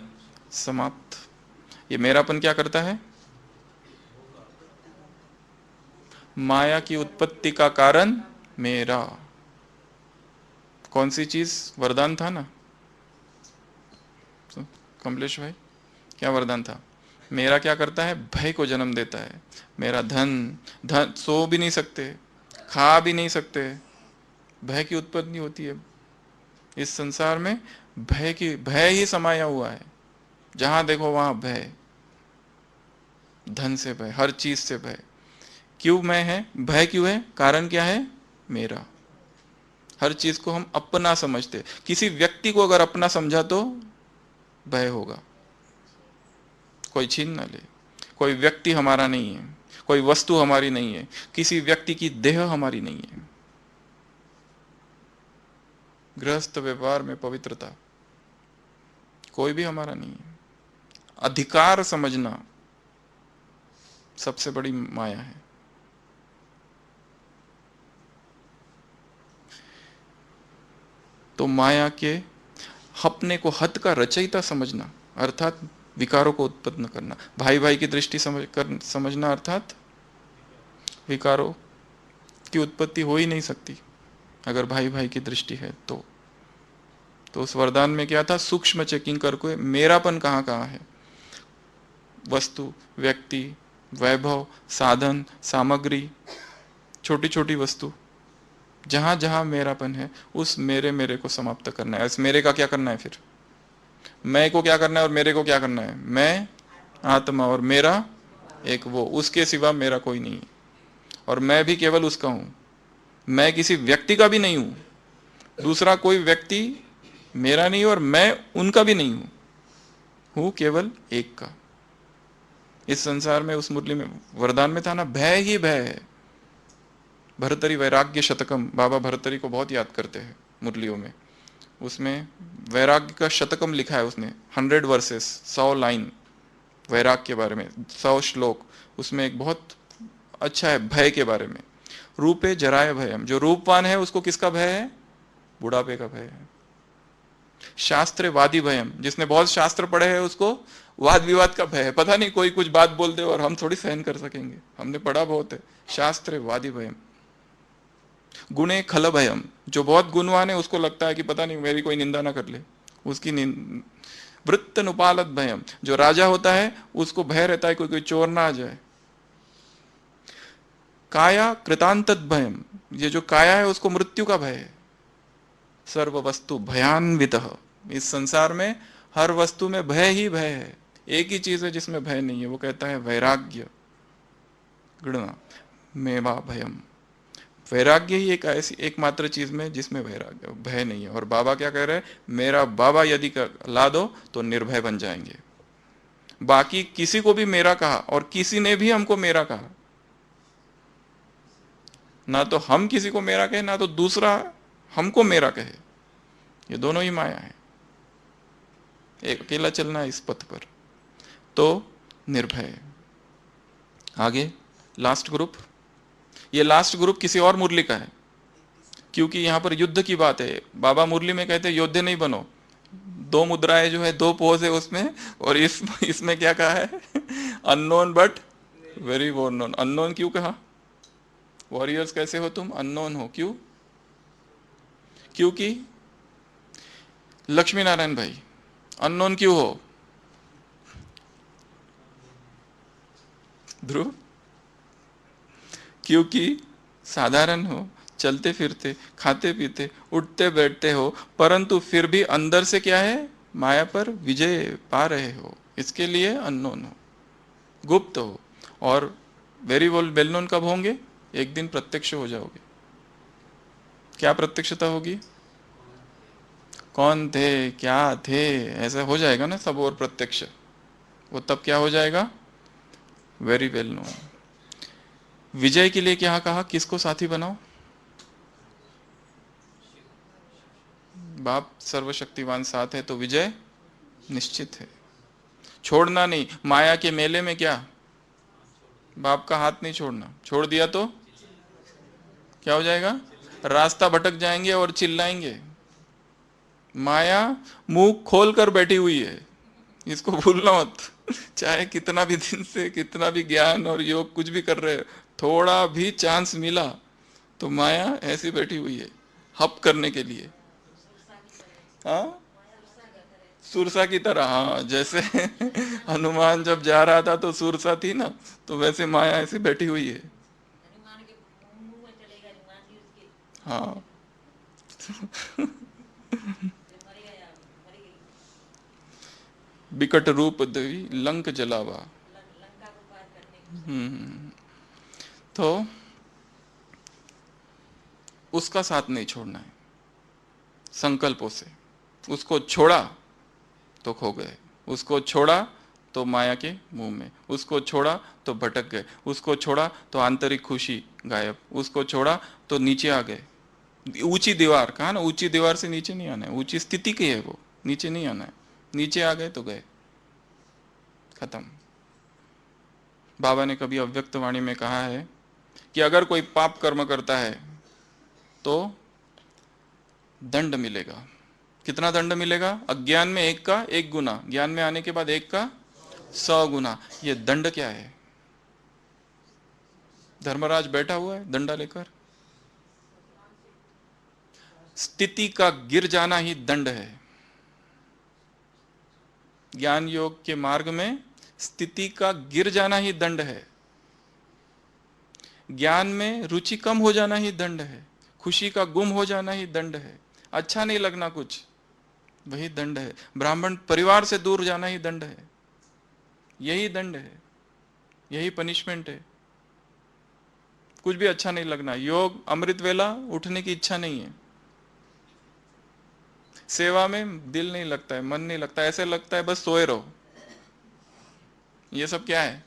Speaker 2: समाप्त। ये मेरापन क्या करता है, माया की उत्पत्ति का कारण मेरा। कौन सी चीज वरदान था ना, तो कमलेश भाई क्या वरदान था, मेरा क्या करता है, भय को जन्म देता है। मेरा धन, धन सो भी नहीं सकते, खा भी नहीं सकते, भय की उत्पत्ति होती है। इस संसार में भय ही समाया हुआ है। जहां देखो वहां भय, धन से भय, हर चीज से भय। क्यों मैं है, भय क्यों है, कारण क्या है, मेरा। हर चीज को हम अपना समझते। किसी व्यक्ति को अगर अपना समझा तो भय होगा, कोई छीन ना ले। कोई व्यक्ति हमारा नहीं है, कोई वस्तु हमारी नहीं है, किसी व्यक्ति की देह हमारी नहीं है। गृहस्थ व्यवहार में पवित्रता, कोई भी हमारा नहीं है। अधिकार समझना सबसे बड़ी माया है। तो माया के अपने को हद का रचयिता समझना अर्थात विकारों को उत्पन्न करना। भाई भाई की दृष्टि समझना अर्थात विकारों की उत्पत्ति हो ही नहीं सकती अगर भाई भाई की दृष्टि है तो। उस वरदान में क्या था, सूक्ष्म चेकिंग करके मेरापन कहाँ कहाँ है। वस्तु, व्यक्ति, वैभव, साधन, सामग्री, छोटी छोटी वस्तु, जहां जहां मेरापन है उस मेरे को समाप्त करना है। इस मेरे का क्या करना है, फिर मैं को क्या करना है और मेरे को क्या करना है। मैं आत्मा और मेरा एक वो, उसके सिवा मेरा कोई नहीं है। और मैं भी केवल उसका हूं, मैं किसी व्यक्ति का भी नहीं हूं। दूसरा कोई व्यक्ति मेरा नहीं और मैं उनका भी नहीं हूं केवल एक का। इस संसार में उस मुरली में वरदान में था ना, भय ही भय है। भरतरी वैराग्य शतकम, बाबा भरतरी को बहुत याद करते हैं मुरलियों में। उसमें वैराग्य का शतकम लिखा है उसने, 100 वर्सेस, 100 लाइन वैराग्य के बारे में, 100 श्लोक। उसमें एक बहुत अच्छा है भय के बारे में। रूपे जराय भयम, जो रूपवान है उसको किसका भय है, बुढ़ापे का भय है। शास्त्र वादी भयम, जिसने बहुत शास्त्र पढ़े हैं उसको वाद विवाद का भय है। पता नहीं कोई कुछ बात बोल दे और हम थोड़ी सहन कर सकेंगे, हमने पढ़ा बहुत है। शास्त्र वादी भयम। गुणे खल भयम, जो बहुत गुणवान है उसको लगता है कि पता नहीं मेरी कोई निंदा ना कर ले, उसकी वृत्त नुपालत भयम, जो राजा होता है उसको भय रहता है कोई चोर ना आ जाए। काया कृतांतत भयम, ये जो काया है उसको मृत्यु का भय है। सर्व वस्तु भयान्वित, इस संसार में हर वस्तु में भय ही भय है। एक ही चीज है जिसमें भय नहीं है, वो कहता है वैराग्य। गणना मेवा भयम, वैराग्य ही एक ऐसी एकमात्र चीज में जिसमें वैराग्य, भय नहीं है। और बाबा क्या कह रहे हैं, मेरा बाबा यदि ला दो तो निर्भय बन जाएंगे। बाकी किसी को भी मेरा कहा और किसी ने भी हमको मेरा कहा, ना तो हम किसी को मेरा कहे ना तो दूसरा हमको मेरा कहे, ये दोनों ही माया है। एक अकेला चलना है इस पथ पर तो निर्भय। आगे लास्ट ग्रुप, ये लास्ट ग्रुप किसी और मुरली का है क्योंकि यहां पर युद्ध की बात है। बाबा मुरली में कहते हैं योद्धे नहीं बनो। 2 मुद्राएं जो है, 2 पोज है उसमें, और इसमें क्या कहा है, unknown but very well known. Unknown क्यों कहा, वॉरियर्स कैसे हो तुम, अननोन हो। क्यों, क्योंकि लक्ष्मी नारायण भाई अननोन क्यों हो, ध्रुव, क्योंकि साधारण हो, चलते फिरते, खाते पीते, उठते बैठते हो, परंतु फिर भी अंदर से क्या है, माया पर विजय पा रहे हो, इसके लिए अननोन हो, गुप्त हो। और वेरी वेल नोन कब होंगे, एक दिन प्रत्यक्ष हो जाओगे। क्या प्रत्यक्षता होगी? कौन थे, क्या थे, ऐसा हो जाएगा ना सब, और प्रत्यक्ष। वो तब क्या हो जाएगा? Very well known. विजय के लिए क्या कहा? किसको साथी बनाओ? बाप सर्वशक्तिवान साथ है तो विजय निश्चित है। छोड़ना नहीं। माया के मेले में क्या? बाप का हाथ नहीं छोड़ना। छोड़ दिया तो क्या हो जाएगा? रास्ता भटक जाएंगे और चिल्लाएंगे। माया मुंह खोल कर बैठी हुई है, इसको भूलना मत। चाहे कितना भी दिन से कितना भी ज्ञान और योग कुछ भी कर रहे हो, थोड़ा भी चांस मिला तो माया ऐसी बैठी हुई है हप करने के लिए। हाँ, सुरसा की तरह। हाँ, जैसे हनुमान जब जा रहा था तो सुरसा थी ना, तो वैसे माया ऐसी बैठी हुई है। हाँ, बिकट रूप देवी लंक जलावा। हम्म। तो उसका साथ नहीं छोड़ना है संकल्पों से। उसको छोड़ा तो खो गए, उसको छोड़ा तो माया के मुंह में, उसको छोड़ा तो भटक गए, उसको छोड़ा तो आंतरिक खुशी गायब, उसको छोड़ा तो नीचे आ गए। ऊंची दीवार कहा ना, ऊंची दीवार से नीचे नहीं आना है, ऊंची स्थिति की है वो, नीचे नहीं आना है। नीचे आ गए तो गए, खत्म। बाबा ने कभी अव्यक्त वाणी में कहा है कि अगर कोई पाप कर्म करता है तो दंड मिलेगा। कितना दंड मिलेगा? अज्ञान में 1 का 1 गुना, ज्ञान में आने के बाद 1 का 100 गुना। ये दंड क्या है? धर्मराज बैठा हुआ है डंडा लेकर। स्थिति का गिर जाना ही दंड है। ज्ञान योग के मार्ग में स्थिति का गिर जाना ही दंड है। ज्ञान में रुचि कम हो जाना ही दंड है। खुशी का गुम हो जाना ही दंड है। अच्छा नहीं लगना कुछ, वही दंड है। ब्राह्मण परिवार से दूर जाना ही दंड है। यही दंड है, यही पनिशमेंट है। कुछ भी अच्छा नहीं लगना। योग अमृत वेला उठने की इच्छा नहीं है। सेवा में दिल नहीं लगता है, मन नहीं लगता, ऐसे लगता है बस सोए रहो। ये सब क्या है?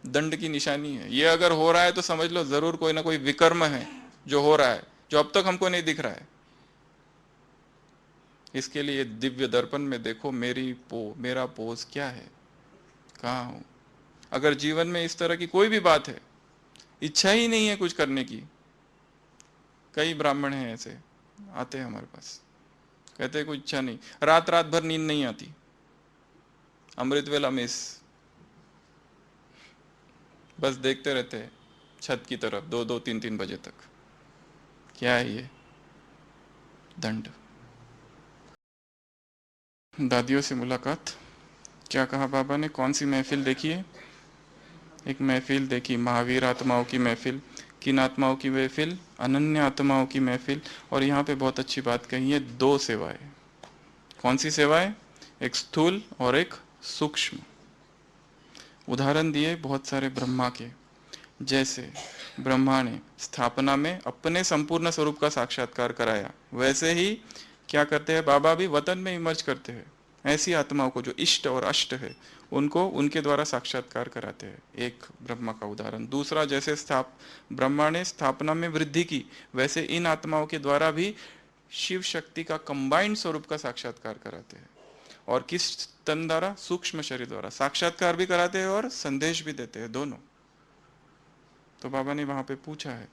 Speaker 2: दंड की निशानी है। ये अगर हो रहा है तो समझ लो जरूर कोई ना कोई विकर्म है जो हो रहा है, जो अब तक हमको नहीं दिख रहा है। इसके लिए दिव्य दर्पण में देखो मेरा पोज क्या है, कहाँ हूं। अगर जीवन में इस तरह की कोई भी बात है, इच्छा ही नहीं है कुछ करने की। कई ब्राह्मण हैं ऐसे, आते हैं हमारे पास, कहते हैं कोई इच्छा नहीं, रात रात भर नींद नहीं आती, अमृत वेला मिस, बस देखते रहते हैं छत की तरफ 2-2, 3-3 बजे तक। क्या है ये? दंड। दादियों से मुलाकात। क्या कहा बाबा ने? कौन सी महफिल देखी है? एक महफिल देखी, महावीर आत्माओं की महफिल। किन आत्माओं की महफिल? अनन्य आत्माओं की महफिल। और यहाँ पे बहुत अच्छी बात कही है, 2 सेवाएं। कौन सी सेवाएं? एक स्थूल और एक सूक्ष्म। उदाहरण दिए बहुत सारे ब्रह्मा के। जैसे ब्रह्मा ने स्थापना में अपने संपूर्ण स्वरूप का साक्षात्कार कराया, वैसे ही क्या करते हैं बाबा भी वतन में इमर्ज करते हैं। ऐसी आत्माओं को जो इष्ट और अष्ट है, उनको उनके द्वारा साक्षात्कार कराते हैं। एक ब्रह्मा का उदाहरण। दूसरा, जैसे ब्रह्मा ने स्थापना में वृद्धि की, वैसे इन आत्माओं के द्वारा भी शिव शक्ति का कंबाइंड स्वरूप का साक्षात्कार कराते हैं। और किस तन द्वारा? सूक्ष्म शरीर द्वारा साक्षात्कार भी कराते हैं और संदेश भी देते हैं, दोनों। तो बाबा ने वहां पे पूछा है।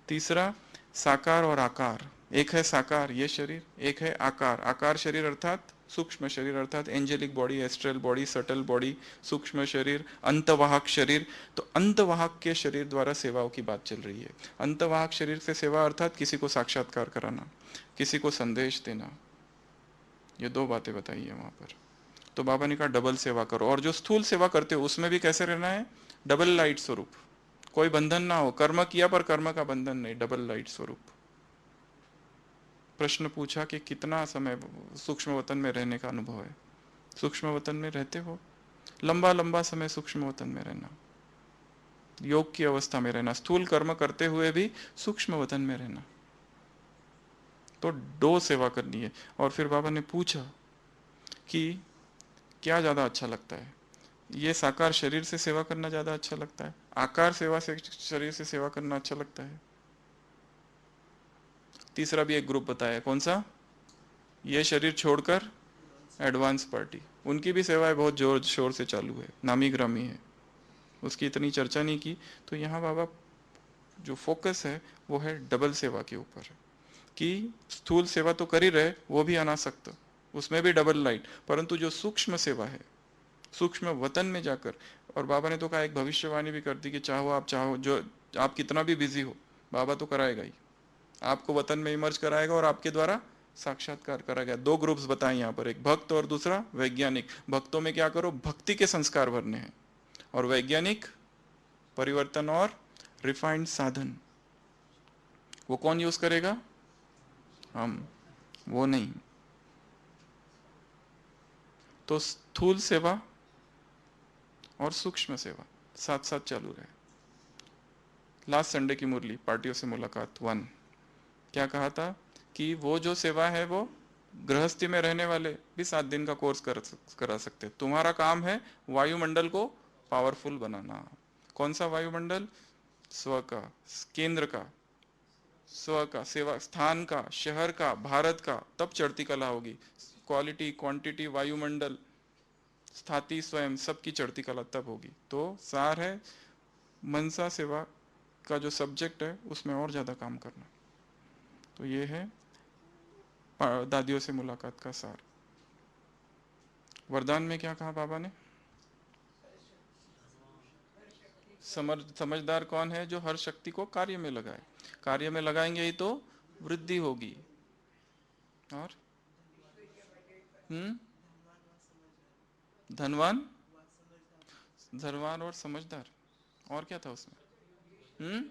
Speaker 2: तीसरा, साकार और आकार। एक है साकार ये शरीर, एक है आकार। आकार शरीर अर्थात सूक्ष्म शरीर, अर्थात angelic body, astral body, subtle body, सूक्ष्म शरीर, अंतवाहक शरीर। तो अंतवाहक के शरीर द्वारा सेवाओं की बात चल रही है। अंतवाहक शरीर से सेवा अर्थात किसी को साक्षात्कार कराना, किसी को संदेश देना। ये 2 बातें बताई है वहां पर। तो बाबा ने कहा डबल सेवा करो। और जो स्थूल सेवा करते हो उसमें भी कैसे रहना है? डबल लाइट स्वरूप। कोई बंधन ना हो, कर्म किया पर कर्म का बंधन नहीं, डबल लाइट स्वरूप। प्रश्न पूछा कि कितना समय सूक्ष्म वतन में रहने का अनुभव है? सूक्ष्म वतन में रहते हो? लंबा लंबा समय सूक्ष्म वतन में रहना। योग की अवस्था में रहना, स्थूल कर्म करते हुए भी सूक्ष्म वतन में रहना, तो दो सेवा करनी है। और फिर बाबा ने पूछा कि क्या ज़्यादा अच्छा लगता है, ये साकार शरीर से सेवा करना ज़्यादा अच्छा लगता है, आकार सेवा से शरीर से सेवा करना अच्छा लगता है? तीसरा भी एक ग्रुप बताया, कौन सा? ये शरीर छोड़कर एडवांस पार्टी, उनकी भी सेवाएं बहुत जोर शोर से चालू है, नामी ग्रामी है, उसकी इतनी चर्चा नहीं की। तो यहाँ बाबा जो फोकस है वो है डबल सेवा के ऊपर, कि स्थूल सेवा तो कर ही रहे, वो भी अनासक्त, उसमें भी डबल लाइट, परंतु जो सूक्ष्म सेवा है, सूक्ष्म वतन में जाकर, और बाबा ने तो कहा, एक भविष्यवाणी भी कर दी कि चाहो जो आप कितना भी बिजी हो, बाबा तो कराएगा ही, आपको वतन में इमर्ज कराएगा और आपके द्वारा साक्षात्कार कराएगा। दो ग्रुप्स बताए यहाँ पर, एक भक्त और दूसरा वैज्ञानिक। भक्तों में क्या करो, भक्ति के संस्कार भरने हैं, और वैज्ञानिक परिवर्तन और रिफाइंड साधन। वो कौन यूज करेगा? हम, वो नहीं। तो स्थूल सेवा और सूक्ष्म सेवा साथ साथ चालू रहे। लास्ट संडे की मुरली, पार्टियों से मुलाकात 1, क्या कहा था कि वो जो सेवा है वो गृहस्थी में रहने वाले भी 7 दिन का कोर्स करा सकते। तुम्हारा काम है वायुमंडल को पावरफुल बनाना। कौन सा वायुमंडल? स्व का, केंद्र का, स्व का, सेवा स्थान का, शहर का, भारत का, तब चढ़ती कला होगी। क्वालिटी क्वांटिटी वायुमंडल स्थाती स्वयं सबकी चढ़ती कला तब होगी। तो सार है मनसा सेवा का जो सब्जेक्ट है उसमें और ज़्यादा काम करना। तो ये है दादियों से मुलाकात का सार। वरदान में क्या कहा बाबा ने? समझदार कौन है? जो हर शक्ति को कार्य में लगाए। कार्य में लगाएंगे ही तो वृद्धि होगी। और धनवान, धनवान और समझदार। और क्या था उसमें?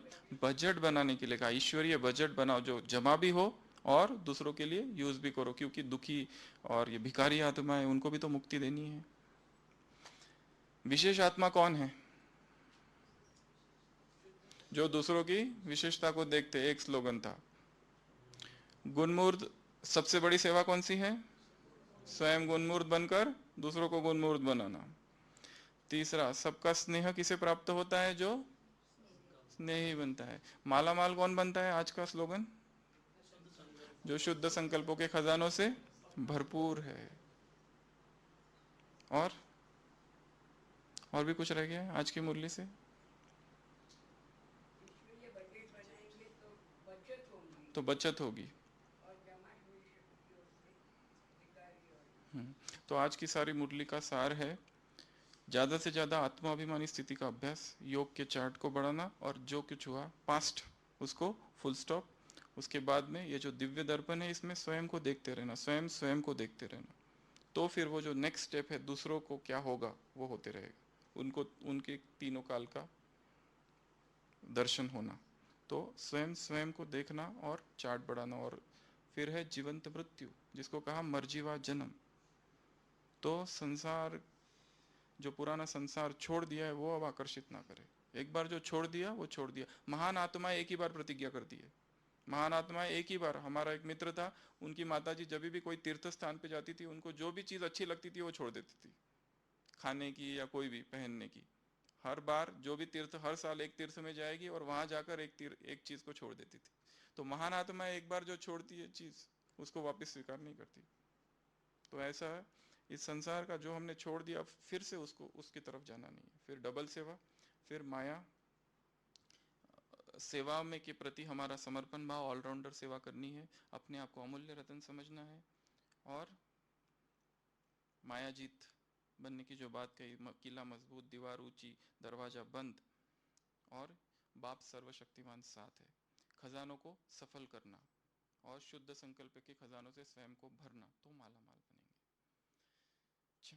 Speaker 2: बजट बनाने के लिए कहा, ईश्वरीय बजट बनाओ जो जमा भी हो और दूसरों के लिए यूज भी करो, क्योंकि दुखी और ये भिखारी आत्माएं, उनको भी तो मुक्ति देनी है। विशेष आत्मा कौन है? जो दूसरों की विशेषता को देखते। एक स्लोगन था। गुणमूर्त, सबसे बड़ी सेवा कौन सी है? स्वयं गुणमूर्त बनकर दूसरों को गुणमूर्त बनाना। तीसरा, सबका स्नेह किसे प्राप्त होता है? जो स्नेही बनता है। माला माल कौन बनता है? आज का स्लोगन, जो शुद्ध संकल्पों के खजानों से भरपूर है। और भी कुछ रह गया है आज की मुरली से? तो बचत होगी। तो आज की सारी मुरली का सार है, ज़्यादा से ज़्यादा आत्माभिमानी स्थिति का अभ्यास, योग के चार्ट को बढ़ाना, और जो कुछ हुआ पास्ट उसको फुल स्टॉप। उसके बाद में ये जो दिव्य दर्पण है, इसमें स्वयं को देखते रहना, स्वयं स्वयं को देखते रहना। तो फिर वो जो नेक्स्ट स्टेप है, दूसरों को क्या होगा वो होते रहेगा, उनको उनके तीनों काल का दर्शन होना। तो स्वयं स्वयं को देखना और चार्ट बढ़ाना। और फिर है जीवंत मृत्यु, जिसको कहा मर्जीवा जन्म। तो संसार, जो पुराना संसार छोड़ दिया है वो अब आकर्षित ना करे। एक बार जो छोड़ दिया वो छोड़ दिया। महान आत्मा एक ही बार प्रतिज्ञा करती है। महान आत्मा एक ही बार। हमारा एक मित्र था, उनकी माताजी जब भी कोई तीर्थ स्थान पे जाती थी, उनको जो भी चीज अच्छी लगती थी वो छोड़ देती थी, खाने की या कोई भी पहनने की। हर बार जो भी तीर्थ, हर साल एक तीर्थ में जाएगी और वहां जाकर एक चीज को छोड़ देती थी। तो महान आत्मा एक बार जो छोड़ती है चीज, उसको वापस स्वीकार नहीं करती। तो ऐसा है, इस संसार का जो हमने छोड़ दिया, फिर से उसको उसकी तरफ जाना नहीं है। फिर डबल सेवा, फिर माया सेवा में के प्रति हमारा समर्पण भाव, ऑलराउंडर सेवा करनी है, अपने आप को अमूल्य रतन समझना है। और माया जीत बनने की जो बात कही, किला मजबूत, दीवार ऊंची, दरवाजा बंद, और बाप सर्वशक्तिमान साथ है। खजानों को सफल करना और शुद्ध संकल्प के खजानों से स्वयं को भरना, तो माला माल बनेंगे। अच्छा।